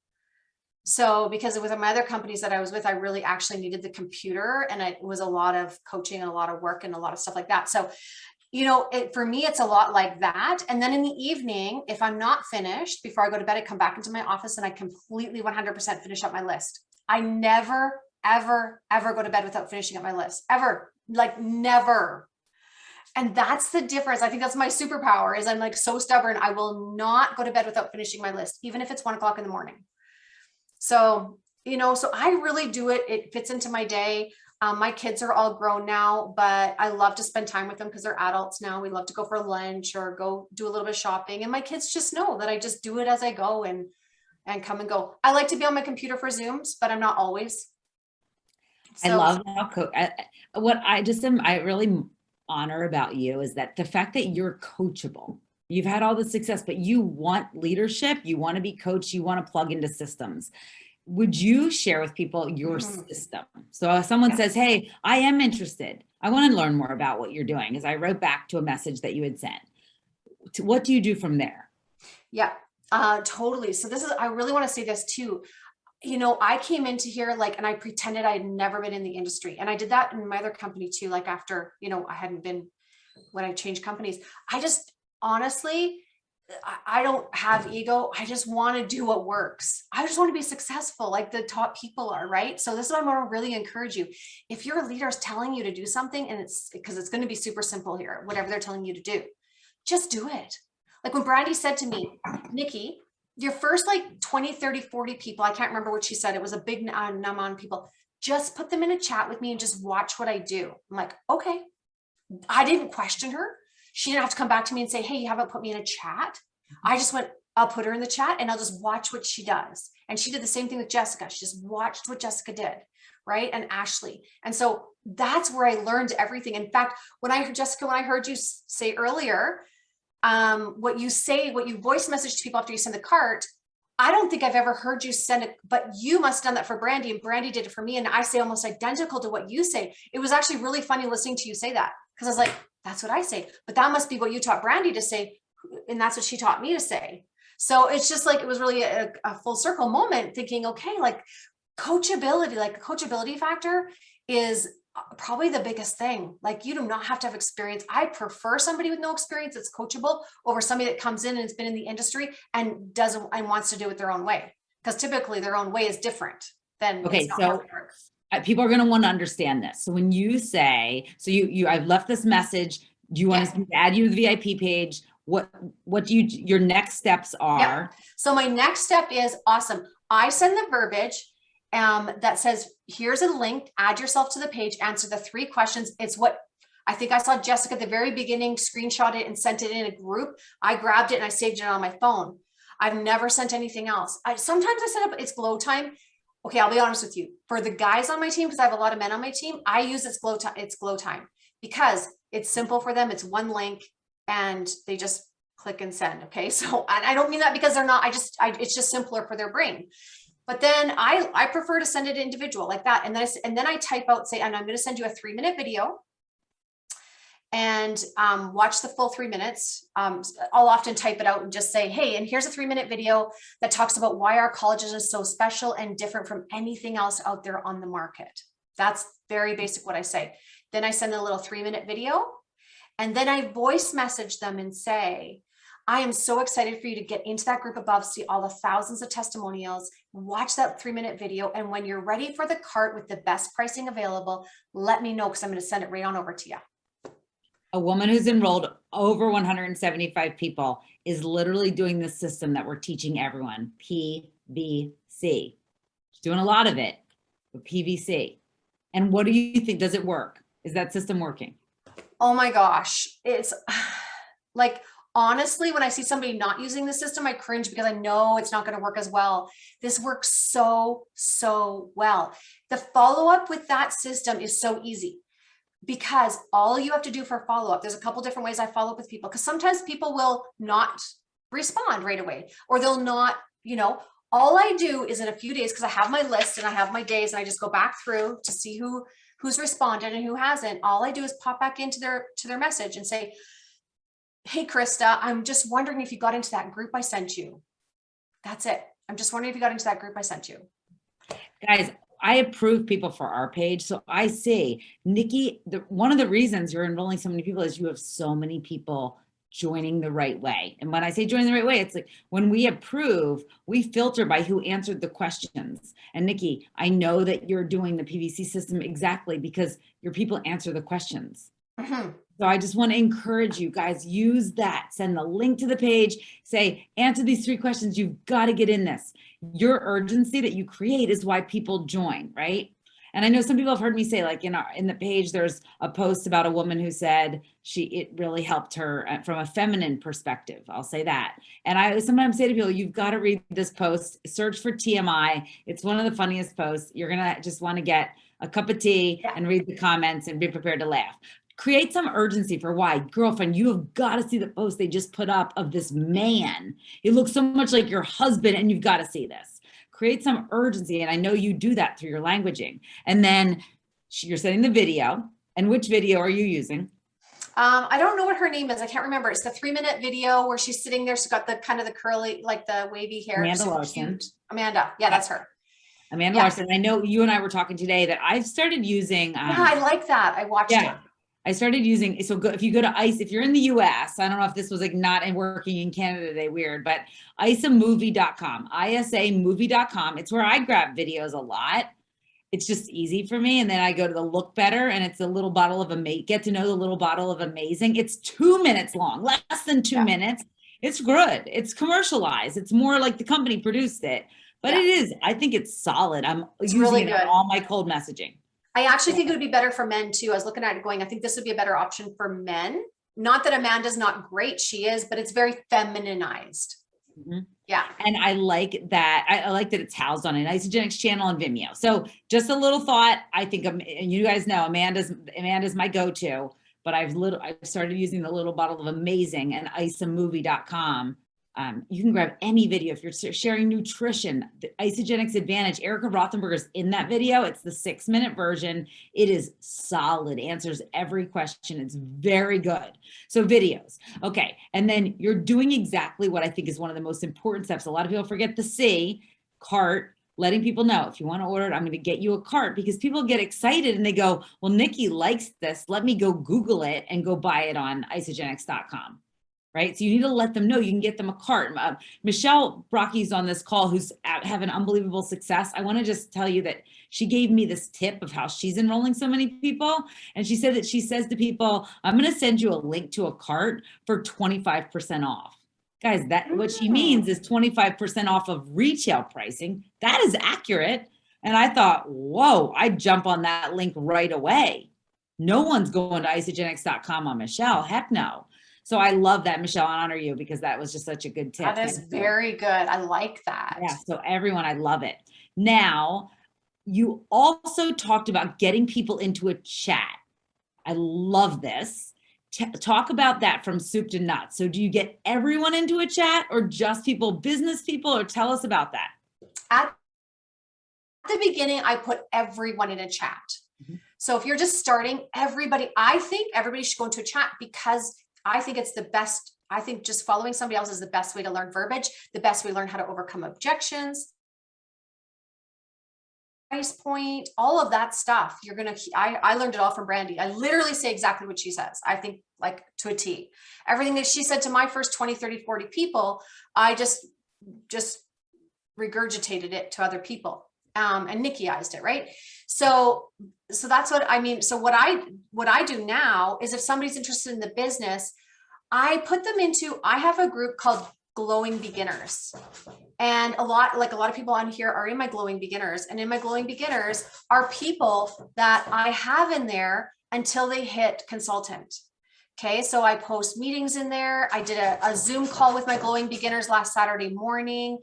S2: So because with my other companies that I was with, I really actually needed the computer, and it was a lot of coaching and a lot of work and a lot of stuff like that. So, for me, it's a lot like that. And then in the evening, if I'm not finished before I go to bed, I come back into my office and I completely 100% finish up my list. I never, ever, ever go to bed without finishing up my list, ever, like never. And that's the difference. I think that's my superpower, is I'm like so stubborn. I will not go to bed without finishing my list, even if it's 1 o'clock in the morning. So, so I really do it. It fits into my day. My kids are all grown now, but I love to spend time with them because they're adults now. We love to go for lunch or go do a little bit of shopping. And my kids just know that I just do it as I go and come and go. I like to be on my computer for Zooms, but I'm not always.
S1: So, I love what I really honor about you is that the fact that you're coachable. You've had all the success, but you want leadership, you want to be coached, you want to plug into systems. Would you share with people your system? So if someone says, hey, I am interested, I want to learn more about what you're doing, because I wrote back to a message that you had sent. What do you do from there?
S2: Yeah, totally. So I really want to say this too. I came into here and I pretended I had never been in the industry. And I did that in my other company too. Like after, I hadn't been, when I changed companies, I just honestly, I don't have ego. I just want to do what works. I just want to be successful like the top people are, right? So this is what I want to really encourage you. If your leader is telling you to do something, and it's because it's going to be super simple here, whatever they're telling you to do, just do it. Like when Brandy said to me, Nikki, your first 20, 30, 40 people, I can't remember what she said. It was a big number on people. Just put them in a chat with me and just watch what I do. I'm like, okay. I didn't question her. She didn't have to come back to me and say, hey, you haven't put me in a chat. I just went, I'll put her in the chat and I'll just watch what she does. And she did the same thing with Jessica. She just watched what Jessica did, right? And Ashley. And so that's where I learned everything. In fact, when I heard you say earlier, what you voice message to people after you send the cart, I don't think I've ever heard you send it, but you must have done that for Brandy, and Brandy did it for me. And I say almost identical to what you say. It was actually really funny listening to you say that, because I was like, that's what I say, but that must be what you taught Brandy to say. And that's what she taught me to say. So it's just it was really a full circle moment, thinking, okay, coachability, the coachability factor is probably the biggest thing. You do not have to have experience. I prefer somebody with no experience that's coachable over somebody that comes in and has been in the industry and wants to do it their own way. because typically their own way is different than.
S1: Okay,
S2: it's not
S1: so
S2: how we work.
S1: people are going to want to understand this. So when you say, so I've left this message. Do you want us to add you to the VIP page? What do your next steps are?
S2: So my next step is awesome. I send the verbiage that says, here's a link, add yourself to the page, answer the 3 questions. It's what I think I saw Jessica at the very beginning screenshot it and sent it in a group. I grabbed it and I saved it on my phone. I've never sent anything else. Sometimes I set up, it's glow time. Okay, I'll be honest with you. For the guys on my team, because I have a lot of men on my team, I use it's glow time because it's simple for them. It's one link and they just click and send. Okay. So I don't mean that because they're not, it's just simpler for their brain. But then I prefer to send it individual like that. And then I type out, say, and I'm going to send you a 3-minute video and watch the full 3 minutes. I'll often type it out and just say, hey, and here's a 3-minute video that talks about why our colleges are so special and different from anything else out there on the market. That's very basic what I say. Then I send a little 3-minute video and then I voice message them and say, I am so excited for you to get into that group above, see all the thousands of testimonials, watch that 3-minute video. And when you're ready for the cart with the best pricing available, let me know because I'm going to send it right on over to you.
S1: A woman who's enrolled over 175 people is literally doing this system that we're teaching everyone, PVC. She's doing a lot of it, but PVC. And what do you think? Does it work? Is that system working?
S2: Oh my gosh. It's like, honestly, when I see somebody not using the system, I cringe because I know it's not going to work as well. This works so well. The follow-up with that system is so easy because all you have to do for follow-up, there's a couple different ways I follow up with people because sometimes people will not respond right away or they'll not, all I do is in a few days, because I have my list and I have my days and I just go back through to see who's responded and who hasn't. All I do is pop back into their message and say, hey, Krista, I'm just wondering if you got into that group I sent you. That's it. I'm just wondering if you got into that group I sent you.
S1: Guys, I approve people for our page. So I see, Nikki, one of the reasons you're enrolling so many people is you have so many people joining the right way. And when I say joining the right way, it's like when we approve, we filter by who answered the questions. And Nikki, I know that you're doing the PVC system exactly because your people answer the questions. Mm-hmm. So I just want to encourage you guys, use that, send the link to the page, say, answer these 3 questions. You've got to get in this. Your urgency that you create is why people join, right? And I know some people have heard me say, like in the page, there's a post about a woman who said it really helped her from a feminine perspective. I'll say that. And I sometimes say to people, you've got to read this post, search for TMI. It's one of the funniest posts. You're going to just want to get a cup of tea and read the comments and be prepared to laugh. Create some urgency for why. Girlfriend, you have got to see the post they just put up of this man. He looks so much like your husband and you've got to see this. Create some urgency. And I know you do that through your languaging. And then you're sending the video. And which video are you using?
S2: I don't know what her name is. I can't remember. It's the 3-minute video where she's sitting there. She's got the kind of the curly, like the wavy hair.
S1: Amanda Larson.
S2: Amanda. Yeah, that's her.
S1: Amanda Larson. I know you and I were talking today that I've started using.
S2: Yeah, I like that. I watched it.
S1: I started using, if you go to ICE, if you're in the US, I don't know if this was like not working in Canada today, weird, but isamovie.com, isamovie.com. It's where I grab videos a lot. It's just easy for me. And then I go to the Look Better and it's a little bottle of get to know the little bottle of amazing. It's 2 minutes long, less than 2 minutes. It's good. It's commercialized. It's more like the company produced it, but it is, I think it's solid. It's using really it on all my cold messaging.
S2: I actually think it would be better for men too. I was looking at it going, I think this would be a better option for men. Not that Amanda's not great, she is, but it's very feminized. Mm-hmm. Yeah.
S1: And I like that. I like that it's housed on an Isagenix channel and Vimeo. So just a little thought. I think, you guys know Amanda's my go-to, but I've started using the little bottle of amazing and isamovie.com. You can grab any video if you're sharing nutrition, the Isagenix Advantage. Erica Rothenberger's in that video. It's the 6-minute version. It is solid, answers every question. It's very good. So videos. Okay. And then you're doing exactly what I think is one of the most important steps. A lot of people forget the C, cart, letting people know if you want to order it, I'm going to get you a cart, because people get excited and they go, well, Nikki likes this. Let me go Google it and go buy it on isagenix.com. right? So you need to let them know. You can get them a cart. Michelle Brocky's on this call, who's having unbelievable success. I want to just tell you that she gave me this tip of how she's enrolling so many people. And she said that she says to people, I'm going to send you a link to a cart for 25% off. Guys, that what she means is 25% off of retail pricing. That is accurate. And I thought, whoa, I'd jump on that link right away. No one's going to isagenix.com on Michelle. Heck no. So I love that, Michelle. I honor you because that was just such a good tip.
S2: That is very good. I like that.
S1: Yeah. So everyone, I love it. Now, you also talked about getting people into a chat. I love this. Talk about that from soup to nuts. So do you get everyone into a chat or just people, business people, or tell us about that?
S2: At the beginning, I put everyone in a chat. So if you're just starting, I think everybody should go into a chat because I think it's the best. I think just following somebody else is the best way to learn verbiage, the best way to learn how to overcome objections, price point, all of that stuff. I learned it all from Brandy. I literally say exactly what she says. I think like to a T. Everything that she said to my first 20, 30, 40 people, I just regurgitated it to other people. And Nicky-ized it, right? So that's what I mean. So what I do now is if somebody's interested in the business, I put them into, I have a group called Glowing Beginners. And a lot of people on here are in my Glowing Beginners. And in my Glowing Beginners are people that I have in there until they hit consultant. Okay, so I post meetings in there. I did a Zoom call with my Glowing Beginners last Saturday morning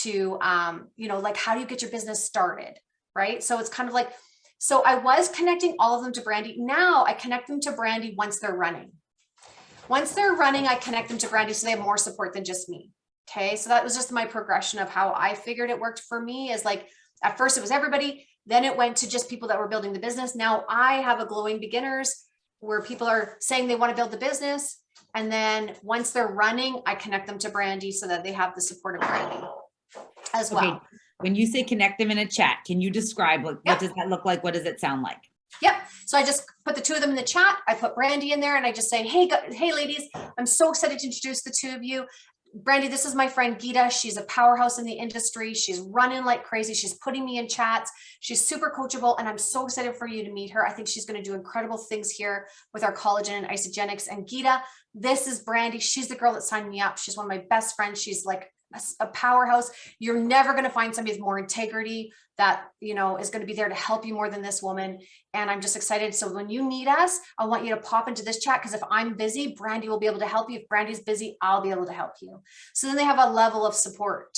S2: to, like how do you get your business started, right? So it's kind of like, so I was connecting all of them to Brandy. Now I connect them to Brandy once they're running. Once they're running, I connect them to Brandy so they have more support than just me. Okay, so that was just my progression of how I figured it worked for me is like, at first it was everybody, then it went to just people that were building the business. Now I have a Glowing Beginners where people are saying they want to build the business. And then once they're running, I connect them to Brandy so that they have the support of Brandy as well.
S1: Okay. When you say connect them in a chat, can you describe what does that look like? What does it sound like?
S2: Yep. So I just put the two of them in the chat. I put Brandy in there and I just say, hey ladies, I'm so excited to introduce the two of you. Brandy, this is my friend Geeta. She's a powerhouse in the industry. She's running like crazy. She's putting me in chats. She's super coachable. And I'm so excited for you to meet her. I think she's going to do incredible things here with our collagen and Isagenix. And Geeta, this is Brandy. She's the girl that signed me up. She's one of my best friends. She's like a powerhouse. You're never going to find somebody with more integrity that, is going to be there to help you more than this woman. And I'm just excited. So when you need us, I want you to pop into this chat because if I'm busy, Brandy will be able to help you. If Brandy's busy, I'll be able to help you. So then they have a level of support.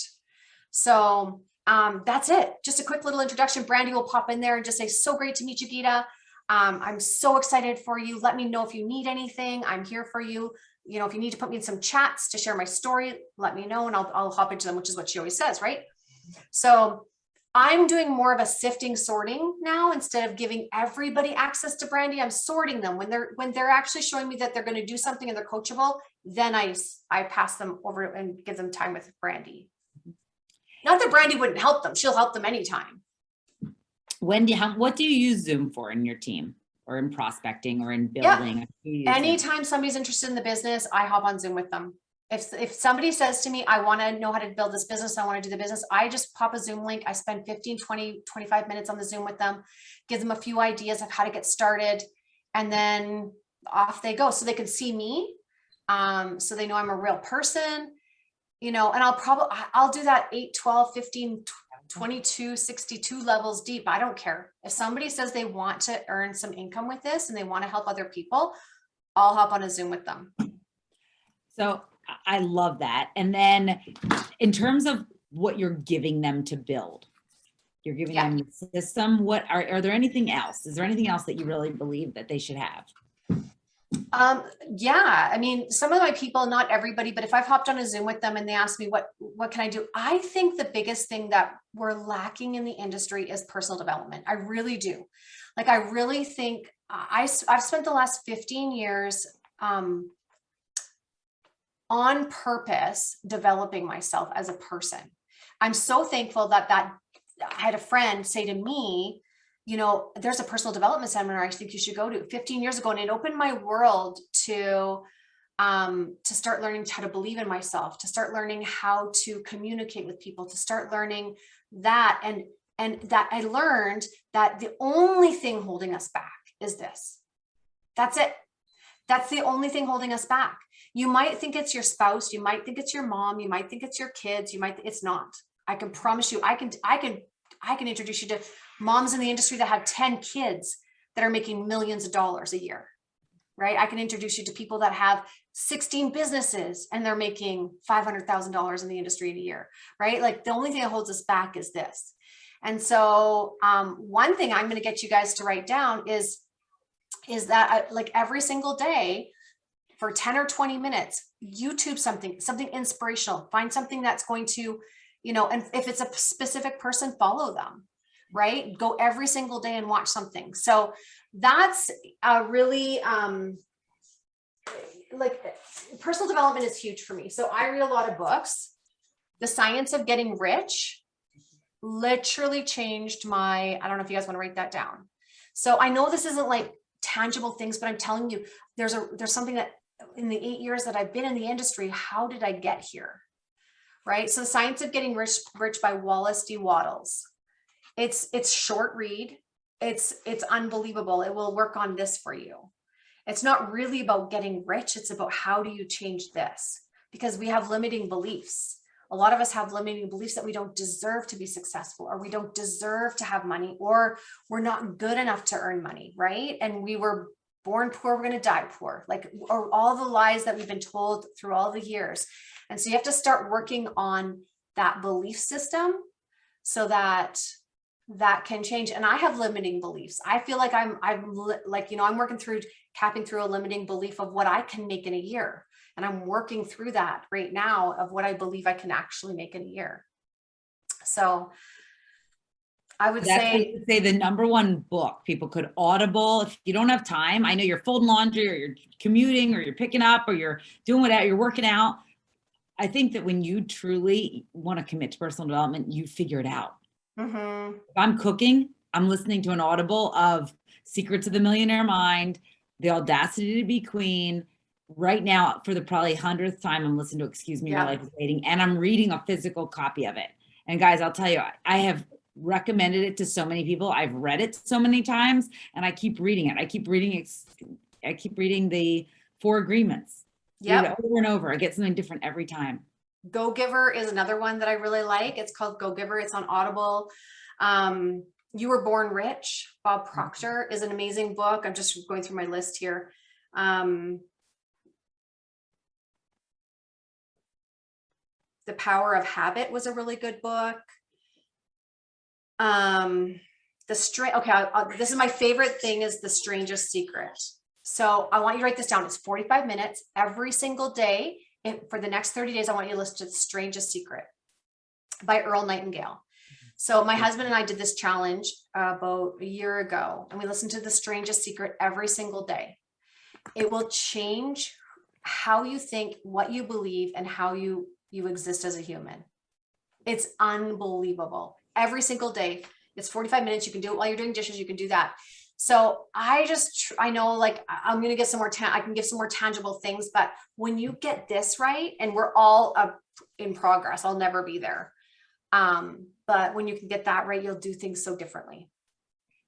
S2: So that's it. Just a quick little introduction. Brandy will pop in there and just say, so great to meet you, Geeta. I'm so excited for you. Let me know if you need anything. I'm here for you. If you need to put me in some chats to share my story, let me know and I'll hop into them, which is what she always says, right? So I'm doing more of a sifting sorting now instead of giving everybody access to Brandy. I'm sorting them when they're actually showing me that they're going to do something and they're coachable. Then I pass them over and give them time with Brandy. Not that Brandy wouldn't help them; she'll help them anytime.
S1: Wendy, what do you use Zoom for in your team, or in prospecting, or in building?
S2: Yeah. Anytime somebody's interested in the business, I hop on Zoom with them. If somebody says to me, I want to know how to build this business, I want to do the business, I just pop a Zoom link. I spend 15, 20, 25 minutes on the Zoom with them, give them a few ideas of how to get started, and then off they go. So they can see me. So they know I'm a real person, and I'll do that 8, 12, 15, 22, 62 levels deep. I don't care. If somebody says they want to earn some income with this and they want to help other people, I'll hop on a Zoom with them. So
S1: I love that. And then in terms of what you're giving them to build, you're giving them the system. What are there anything else? Is there anything else that you really believe that they should have?
S2: Yeah, I mean, some of my people, not everybody, but if I've hopped on a Zoom with them and they ask me, what can I do? I think the biggest thing that we're lacking in the industry is personal development. I really do. Like, I really think I've spent the last 15 years, on purpose, developing myself as a person. I'm so thankful that I had a friend say to me, there's a personal development seminar I think you should go to 15 years ago. And it opened my world to to start learning how to believe in myself, to start learning how to communicate with people, to start learning that. And that I learned that the only thing holding us back is this. That's it. That's the only thing holding us back. You might think it's your spouse. You might think it's your mom. You might think it's your kids. It's not. I can promise you, I can introduce you to moms in the industry that have 10 kids that are making millions of dollars a year, right? I can introduce you to people that have 16 businesses and they're making $500,000 in the industry in a year, right? Like the only thing that holds us back is this. And so one thing I'm going to get you guys to write down is that like every single day for 10 or 20 minutes, YouTube something inspirational, find something that's going to, and if it's a specific person, follow them, right? Go every single day and watch something. So that's really, like personal development is huge for me. So I read a lot of books. The Science of Getting Rich literally changed I don't know if you guys want to write that down. So I know this isn't like tangible things, but I'm telling you, there's something that in the 8 years that I've been in the industry, how did I get here? Right? So The Science of Getting Rich by Wallace D. Wattles. It's short read. It's unbelievable. It will work on this for you. It's not really about getting rich. It's about how do you change this? Because we have limiting beliefs. A lot of us have limiting beliefs that we don't deserve to be successful, or we don't deserve to have money, or we're not good enough to earn money, right? And we were born poor, we're going to die poor, or all the lies that we've been told through all the years. And so you have to start working on that belief system so that can change. And I have limiting beliefs. I feel like I'm working through capping through a limiting belief of what I can make in a year. And I'm working through that right now of what I believe I can actually make in a year. So I would say
S1: the number one book people could Audible. If you don't have time, I know you're folding laundry or you're commuting or you're picking up or you're doing whatever, you're working out. I think that when you truly want to commit to personal development, you figure it out.
S2: Mm-hmm.
S1: If I'm cooking, I'm listening to an Audible of Secrets of the Millionaire Mind, The Audacity to Be Queen. Right now, for the probably 100th time, I'm listening to Excuse Me, Your Life is Waiting, and I'm reading a physical copy of it. And guys, I'll tell you, I have recommended it to so many people. I've read it so many times, and I keep reading it. I keep reading the 4 Agreements. Read it over and over. I get something different every time.
S2: Go Giver is another one that I really like. It's called Go Giver. It's on Audible. You Were Born Rich, Bob Proctor, is an amazing book. I'm just going through my list here. The Power of Habit was a really good book. This is my favorite thing, is The Strangest Secret. So I want you to write this down. It's 45 minutes every single day. And for the next 30 days, I want you to listen to The Strangest Secret by Earl Nightingale. So my husband and I did this challenge about a year ago, and we listened to The Strangest Secret every single day. It will change how you think, what you believe, and how you exist as a human. It's unbelievable. Every single day. It's 45 minutes. You can do it while you're doing dishes. You can do that. So I know, like, I'm going to get some more, I can give some more tangible things, but when you get this right, and we're all in progress, I'll never be there. But when you can get that right, you'll do things so differently.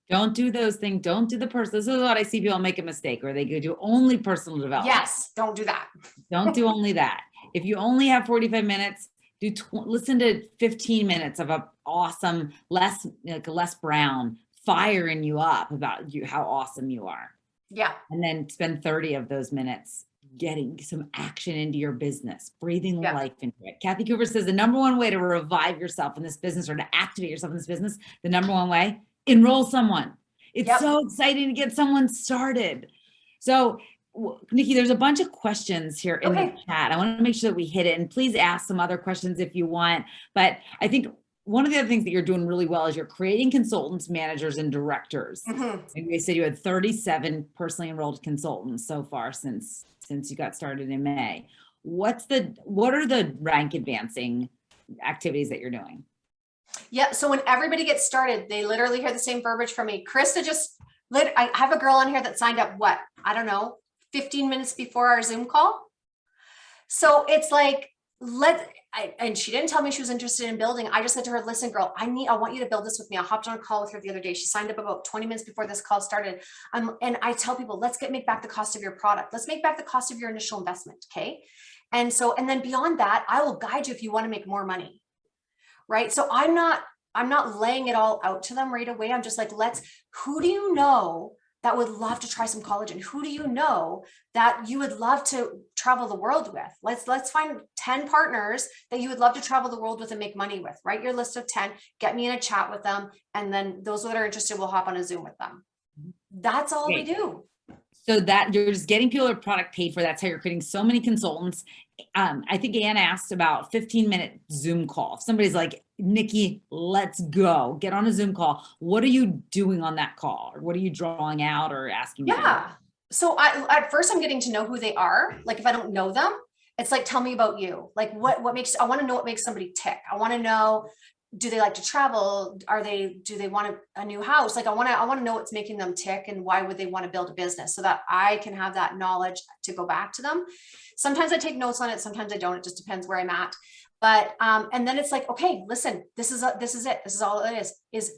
S1: Don't do those things. Don't do this is what I see people make a mistake, or they could do only personal development.
S2: Yes. Don't do that.
S1: Don't do only that. If you only have 45 minutes, listen to 15 minutes of a awesome, Les Brown firing you up about how awesome you are.
S2: Yeah.
S1: And then spend 30 of those minutes getting some action into your business, breathing life into it. Kathy Cooper says the number one way to revive yourself in this business, or to activate yourself in this business, the number one way, enroll someone. It's so exciting to get someone started. So Nikki, there's a bunch of questions here in the chat. I want to make sure that we hit it, and please ask some other questions if you want. But I think one of the other things that you're doing really well is you're creating consultants, managers, and directors. And you said you had 37 personally enrolled consultants so far since you got started in May. What are the rank advancing activities that you're doing?
S2: Yeah. So when everybody gets started, they literally hear the same verbiage from me. Krista I have a girl on here that signed up, I don't know, 15 minutes before our Zoom call. So it's like, and she didn't tell me she was interested in building. I just said to her, listen, girl, I want you to build this with me. I hopped on a call with her the other day. She signed up about 20 minutes before this call started. And I tell people, let's make back the cost of your product. Let's make back the cost of your initial investment. Okay. And then beyond that, I will guide you if you want to make more money. Right. So I'm not laying it all out to them right away. I'm just like, who do you know that would love to try some collagen? Who do you know that you would love to travel the world with? Let's find 10 partners that you would love to travel the world with and make money with. Write your list of 10, get me in a chat with them. And then those that are interested will hop on a Zoom with them. That's all we do.
S1: So that you're just getting people a product paid for. That's how you're creating so many consultants. I think Anne asked about 15-minute Zoom call. If somebody's like, Nikki, let's go, get on a Zoom call. What are you doing on that call? Or what are you drawing out or asking?
S2: Yeah. So at first I'm getting to know who they are. Like if I don't know them, it's like, tell me about you. Like I want to know what makes somebody tick. I want to know, do they like to travel? Do they want a new house? Like I want to know what's making them tick and why would they want to build a business so that I can have that knowledge to go back to them. Sometimes I take notes on it. Sometimes I don't. It just depends where I'm at. But, and then it's like, okay, listen, this is it. This is all it is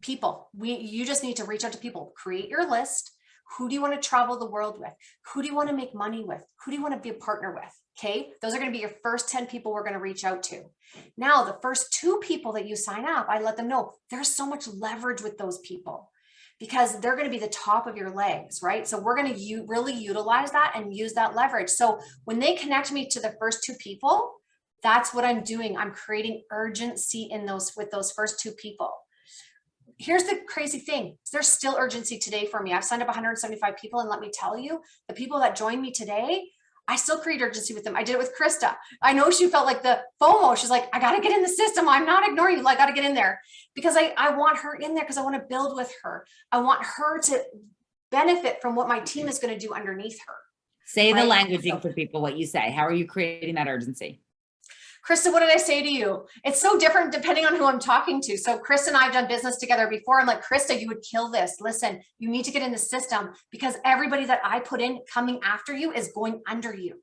S2: people. You just need to reach out to people, create your list. Who do you want to travel the world with? Who do you want to make money with? Who do you want to be a partner with? Okay. Those are going to be your first 10 people we're going to reach out to. Now, the first 2 people that you sign up, I let them know there's so much leverage with those people because they're going to be the top of your legs, right? So we're going to really utilize that and use that leverage. So when they connect me to the first 2 people, that's what I'm doing. I'm creating urgency with those first 2 people. Here's the crazy thing. There's still urgency today for me. I've signed up 175 people. And let me tell you, the people that joined me today, I still create urgency with them. I did it with Krista. I know she felt like the FOMO. She's like, I got to get in the system. I'm not ignoring you. I got to get in there because I want her in there because I want to build with her. I want her to benefit from what my team is going to do underneath her.
S1: Say the languaging for people, what you say. How are you creating that urgency?
S2: Krista, what did I say to you? It's so different depending on who I'm talking to. So Krista and I have done business together before. I'm like, Krista, you would kill this. Listen, you need to get in the system because everybody that I put in coming after you is going under you.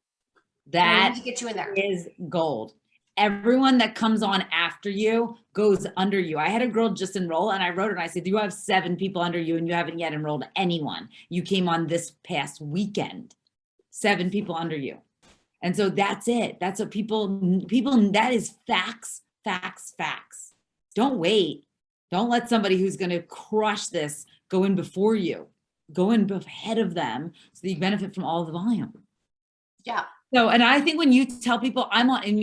S1: That
S2: need to get you in there.
S1: Is gold. Everyone that comes on after you goes under you. I had a girl just enroll and I wrote her and I said, you have 7 people under you and you haven't yet enrolled anyone. You came on this past weekend, 7 people under you. And so that's it. That's what people, that is facts. Don't wait. Don't let somebody who's going to crush this go in before you. Go in ahead of them so that you benefit from all the volume.
S2: Yeah.
S1: So, and I think when you tell people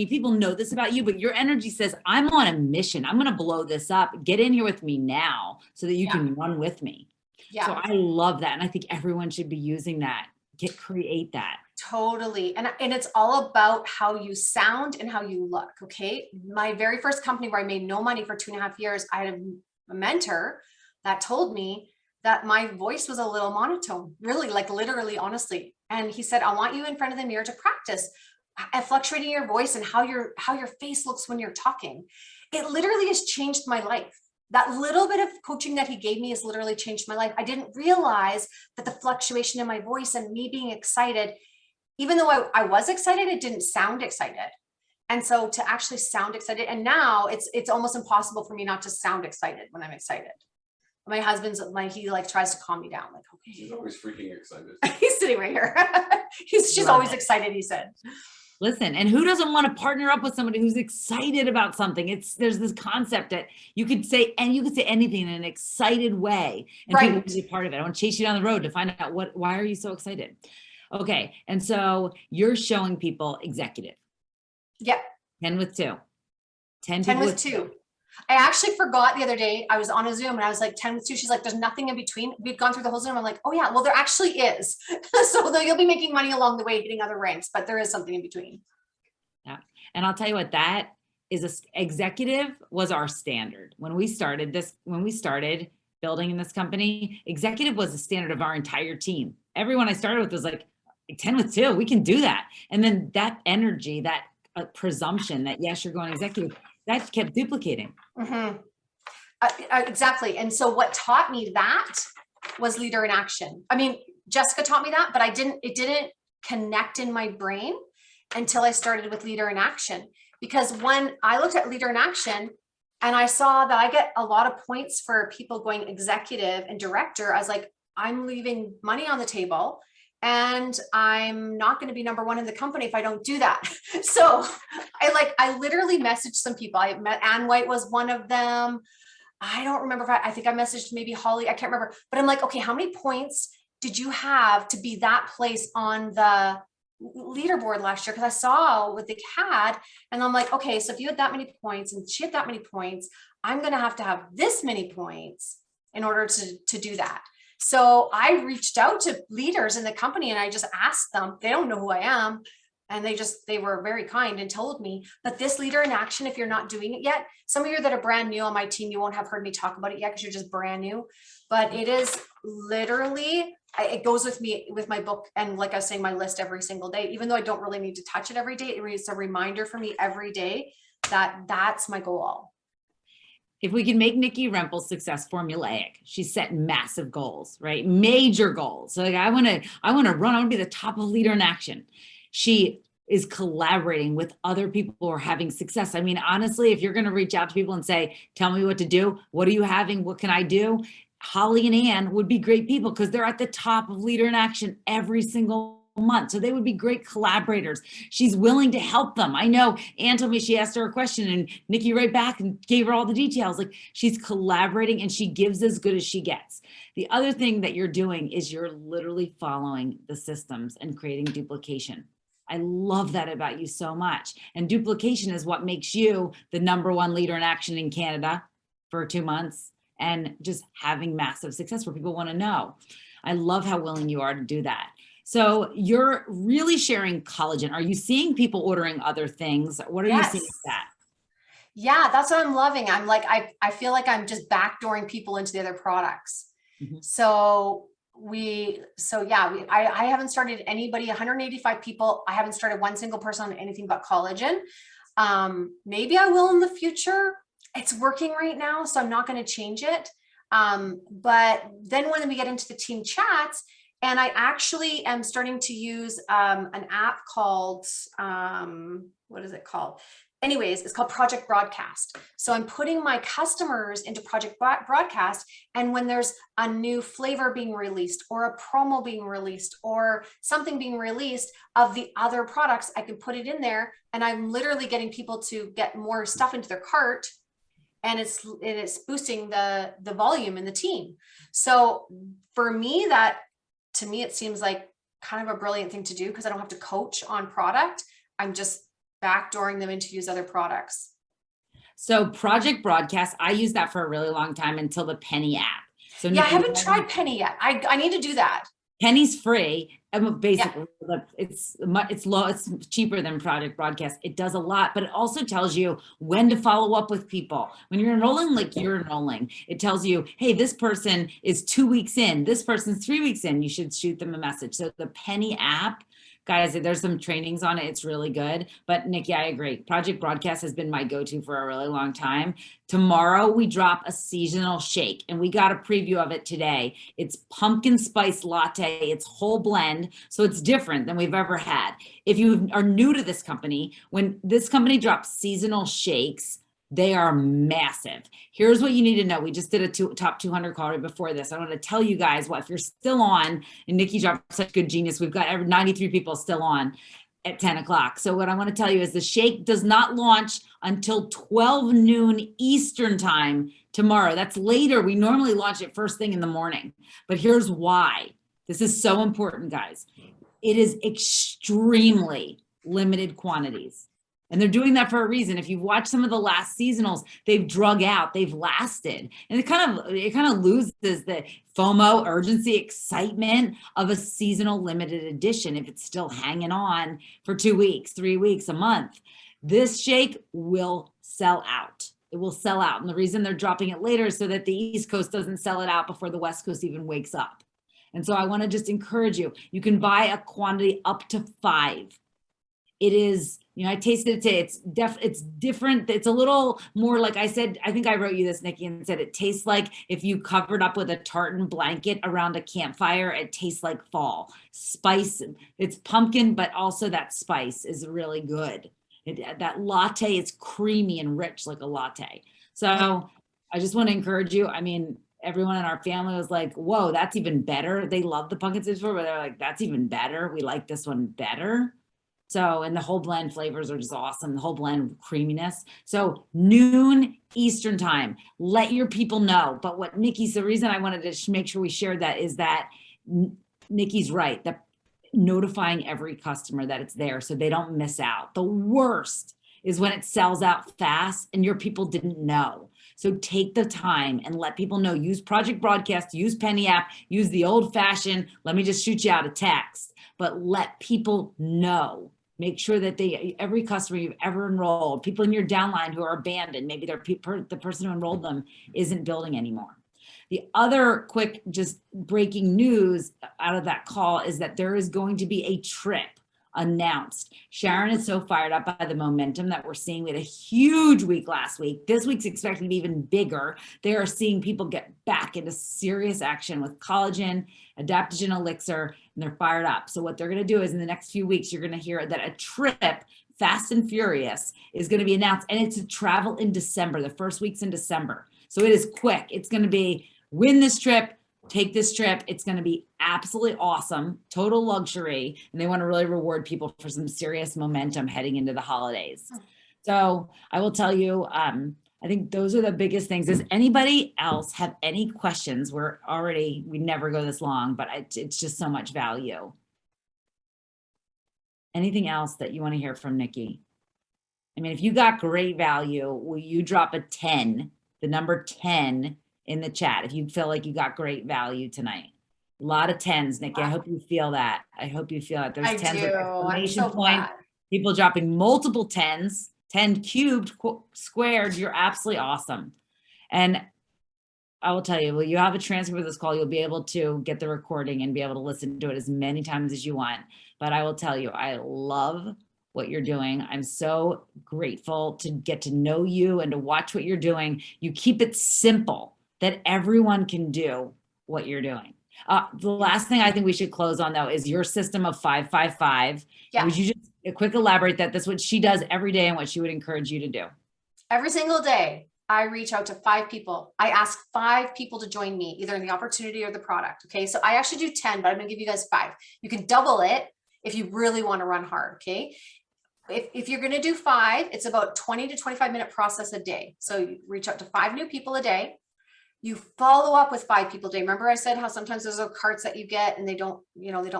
S1: people know this about you, but your energy says, I'm on a mission. I'm going to blow this up. Get in here with me now so that you can run with me. Yeah. So I love that. And I think everyone should be using that. Create that.
S2: Totally. And it's all about how you sound and how you look. Okay. My very first company where I made no money for 2.5 years, I had a mentor that told me that my voice was a little monotone, really, like literally, honestly. And he said, I want you in front of the mirror to practice at fluctuating your voice and how your face looks when you're talking. It literally has changed my life. That little bit of coaching that he gave me has literally changed my life. I didn't realize that the fluctuation in my voice and me being excited, even though I was excited, it didn't sound excited. And so to actually sound excited, and now it's almost impossible for me not to sound excited when I'm excited. My husband's he like tries to calm me down. Like, okay.
S3: She's always freaking excited.
S2: He's sitting right here. She's always excited, he said.
S1: Listen, and who doesn't want to partner up with somebody who's excited about something? There's this concept that you could say anything in an excited way, and people will be a part of it. I want to chase you down the road to find out why are you so excited? Okay, and so you're showing people executive.
S2: Yeah.
S1: 10 with 2.
S2: 10 with 2. I actually forgot the other day. I was on a Zoom and I was like 10 with 2. She's like, there's nothing in between. We've gone through the whole Zoom. I'm like, oh yeah, well, there actually is. So you'll be making money along the way, hitting other ranks, but there is something in between.
S1: Yeah. And I'll tell you what, that is executive was our standard. When we started building in this company, executive was the standard of our entire team. Everyone I started with was like 10 with 2, we can do that. And then that energy, that presumption that yes, you're going executive, that kept duplicating.
S2: Mm-hmm. Exactly. And so what taught me that was leader in action. I mean, Jessica taught me that, but it didn't connect in my brain until I started with Leader in Action. Because when I looked at Leader in Action and I saw that I get a lot of points for people going executive and director, I was like, I'm leaving money on the table and I'm not going to be number one in the company if I don't do that. So I literally messaged some people. I met Ann White was one of them. I don't remember if I think I messaged maybe Holly. I can't remember, but I'm like, okay, how many points did you have to be that place on the leaderboard last year? Because I saw what they had and I'm like, okay, so if you had that many points and she had that many points, I'm going to have this many points in order to do that. So I reached out to leaders in the company and I just asked them. They don't know who I am. And they were very kind and told me, but this Leader in Action, if you're not doing it yet, some of you that are brand new on my team, you won't have heard me talk about it yet because you're just brand new, but it is literally, it goes with me, with my book. And like I was saying, my list every single day, even though I don't really need to touch it every day, it's a reminder for me every day that that's my goal.
S1: If we can make Nicky Rempel's success formulaic, she's set massive goals, right? Major goals. So like, I want to run, I want to be the top of Leader in Action. She is collaborating with other people who are having success. I mean, honestly, if you're going to reach out to people and say, tell me what to do, what are you having? What can I do? Holly and Ann would be great people because they're at the top of Leader in Action every single month. So they would be great collaborators. She's willing to help them. I know Ann told me she asked her a question and Nicky right back and gave her all the details. Like she's collaborating and she gives as good as she gets. The other thing that you're doing is you're literally following the systems and creating duplication. I love that about you so much. And duplication is what makes you the #1 Leader in Action in Canada for 2 months and just having massive success where people want to know. I love how willing you are to do that. So you're really sharing collagen. Are you seeing people ordering other things? What are you seeing with that?
S2: Yeah, that's what I'm loving. I'm like, I feel like I'm just backdooring people into the other products.
S1: Mm-hmm.
S2: I haven't started anybody, 185 people. I haven't started one single person on anything but collagen. Maybe I will in the future. It's working right now, so I'm not going to change it. But then when we get into the team chats, and I actually am starting to use an app called, what is it called? Anyways, it's called Project Broadcast. So I'm putting my customers into Project Broadcast. And when there's a new flavor being released or a promo being released or something being released of the other products, I can put it in there. And I'm literally getting people to get more stuff into their cart. And it's boosting the volume in the team. So for me, to me, it seems like kind of a brilliant thing to do because I don't have to coach on product. I'm just backdooring them into use other products.
S1: So Project Broadcast, I used that for a really long time until the Penny app. So
S2: yeah, I haven't tried Penny yet. I need to do that.
S1: Penny's free. Basically, it's low. It's cheaper than Project Broadcast. It does a lot, but it also tells you when to follow up with people. When you're enrolling, like you're enrolling, it tells you, hey, this person is 2 weeks in. This person's 3 weeks in. You should shoot them a message. So the Penny app, guys, there's some trainings on it. It's really good. But Nicky, I agree. Project Broadcast has been my go-to for a really long time. Tomorrow we drop a seasonal shake and we got a preview of it today. It's pumpkin spice latte. It's whole blend. So it's different than we've ever had. If you are new to this company, when this company drops seasonal shakes, they are massive. Here's what you need to know. We just did a top 200 call right before this. I want to tell you guys what, if you're still on, and Nicky dropped such good genius, we've got 93 people still on at 10 o'clock. So what I want to tell you is the shake does not launch until 12 noon Eastern time tomorrow. That's later. We normally launch it first thing in the morning, but here's why. This is so important, guys. It is extremely limited quantities. And they're doing that for a reason. If you've watched some of the last seasonals, they've drug out, they've lasted. And it kind of loses the FOMO, urgency, excitement of a seasonal limited edition if it's still hanging on for 2 weeks, 3 weeks, a month. This shake will sell out. It will sell out. And the reason they're dropping it later is so that the East Coast doesn't sell it out before the West Coast even wakes up. And so I want to just encourage you. You can buy a quantity up to 5. It is You know, I tasted it today. It's different. It's a little more like I said, I think I wrote you this, Nikki, and said it tastes like if you covered up with a tartan blanket around a campfire, it tastes like fall. Spice, it's pumpkin, but also that spice is really good. That latte is creamy and rich like a latte. So I just want to encourage you. I mean, everyone in our family was like, whoa, that's even better. They love the pumpkin spice flavor, but they're like, that's even better. We like this one better. So, and the whole blend flavors are just awesome. The whole blend creaminess. So noon Eastern time, let your people know. But what Nikki's, the reason I wanted to make sure we shared that is that Nikki's right. That notifying every customer that it's there so they don't miss out. The worst is when it sells out fast and your people didn't know. So take the time and let people know. Use Project Broadcast, use Penny app, use the old fashioned, let me just shoot you out a text, but let people know. Make sure that every customer you've ever enrolled, people in your downline who are abandoned, maybe the person who enrolled them isn't building anymore. The other quick just breaking news out of that call is that there is going to be a trip announced. Sharon is so fired up by the momentum that we're seeing. We had a huge week last week. This week's expected to be even bigger. They are seeing people get back into serious action with collagen, adaptogen elixir, and they're fired up. So what they're going to do is in the next few weeks, you're going to hear that a trip, Fast and Furious, is going to be announced. And it's a travel in December, the first week's in December. So it is quick. It's going to be win this trip, take this trip. It's going to be absolutely awesome, total luxury. And they want to really reward people for some serious momentum heading into the holidays. So I will tell you, I think those are the biggest things. Does anybody else have any questions? We never go this long, but it's just so much value. Anything else that you want to hear from Nikki? I mean, if you got great value, will you drop a 10, the number 10 in the chat if you feel like you got great value tonight? A lot of 10s, Nikki. I hope you feel that. I hope you feel it. There's 10s with exclamation point. People dropping multiple 10s, 10 cubed, squared. You're absolutely awesome. And I will tell you, well, you have a transcript of this call. You'll be able to get the recording and be able to listen to it as many times as you want. But I will tell you, I love what you're doing. I'm so grateful to get to know you and to watch what you're doing. You keep it simple that everyone can do what you're doing. The last thing I think we should close on though is your system of 555. Yeah. Would you just quick elaborate that? That's what she does every day and what she would encourage you to do.
S2: Every single day, I reach out to 5 people. I ask 5 people to join me, either in the opportunity or the product. Okay. So I actually do 10, but I'm going to give you guys 5. You can double it if you really want to run hard. Okay. If you're going to do 5, it's about 20 to 25 minute process a day. So you reach out to 5 new people a day. You follow up with 5 people a day. Remember I said how sometimes those are carts that you get and they don't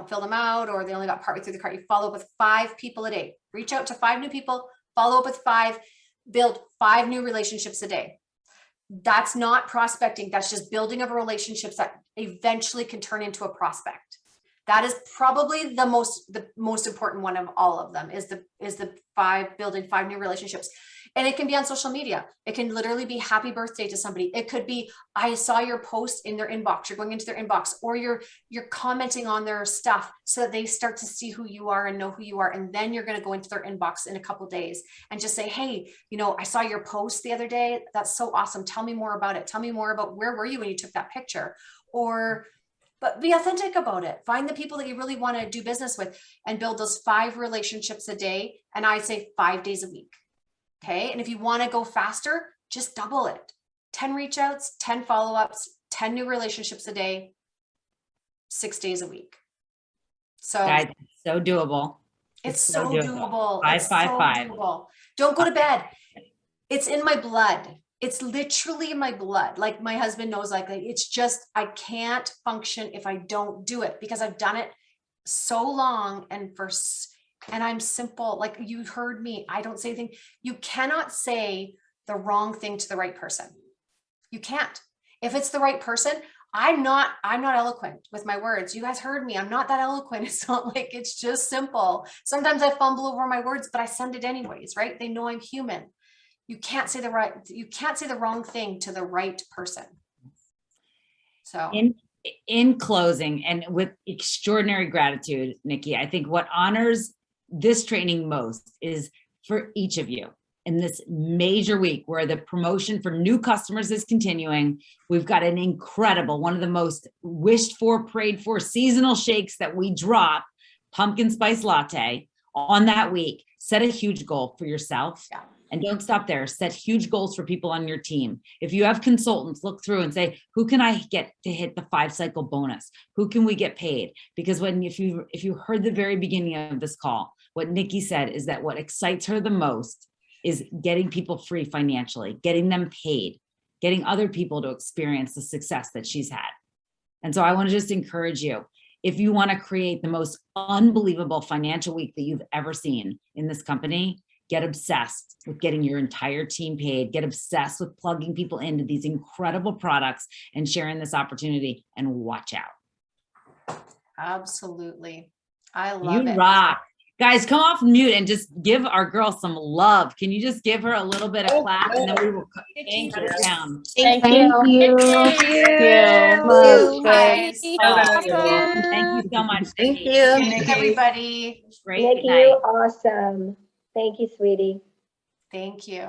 S2: fill them out, or they only got partway through the cart. You follow up with 5 people a day. Reach out to 5 new people, follow up with 5, build 5 new relationships a day. That's not prospecting. That's just building of relationships that eventually can turn into a prospect. That is probably the most important one of all of them is the 5, building 5 new relationships. And it can be on social media. It can literally be happy birthday to somebody. It could be, I saw your post in their inbox. You're going into their inbox, or you're commenting on their stuff so that they start to see who you are and know who you are. And then you're going to go into their inbox in a couple of days and just say, hey, I saw your post the other day. That's so awesome. Tell me more about it. Tell me more about where were you when you took that picture? But be authentic about it. Find the people that you really want to do business with and build those 5 relationships a day. And I say 5 days a week. Okay. And if you want to go faster, just double it. 10 reach outs, 10 follow-ups, 10 new relationships a day, 6 days a week. So
S1: guys, it's so doable.
S2: It's so doable.
S1: 555.
S2: Doable. Don't go to bed. It's in my blood. It's literally in my blood. Like my husband knows, like it's just, I can't function if I don't do it because I've done it so long and I'm simple. Like you heard me. I don't say anything. You cannot say the wrong thing to the right person. You can't. If it's the right person, I'm not eloquent with my words. You guys heard me. I'm not that eloquent. It's not like, it's just simple. Sometimes I fumble over my words, but I send it anyways, right? They know I'm human. You can't say the wrong thing to the right person. So
S1: in closing, and with extraordinary gratitude, Nikki, I think what honors this training most is for each of you in this major week where the promotion for new customers is continuing. We've got an incredible, one of the most wished for, prayed for seasonal shakes that we drop, pumpkin spice latte, on that week. Set a huge goal for yourself.
S2: Yeah.
S1: And don't stop there. Set huge goals for people on your team. If you have consultants, look through and say, who can I get to hit the 5-cycle bonus? Who can we get paid? Because if you heard the very beginning of this call, what Nicky said is that what excites her the most is getting people free financially, getting them paid, getting other people to experience the success that she's had. And so I want to just encourage you, if you want to create the most unbelievable financial week that you've ever seen in this company, get obsessed with getting your entire team paid, get obsessed with plugging people into these incredible products and sharing this opportunity, and watch out.
S2: Absolutely. I love
S1: You
S2: it.
S1: rock. Guys, come off mute and just give our girl some love. Can you just give her a little bit of clap and then we will cut it down.
S3: Thank
S4: you.
S3: you.
S4: Thank
S3: you.
S4: you.
S2: Guys.
S1: Awesome. Thank you so much.
S4: Thank
S1: Nikki.
S4: you.
S2: Thanks, everybody.
S1: Great
S3: Nikki,
S1: night.
S3: you're awesome. Thank you, sweetie.
S2: Thank you.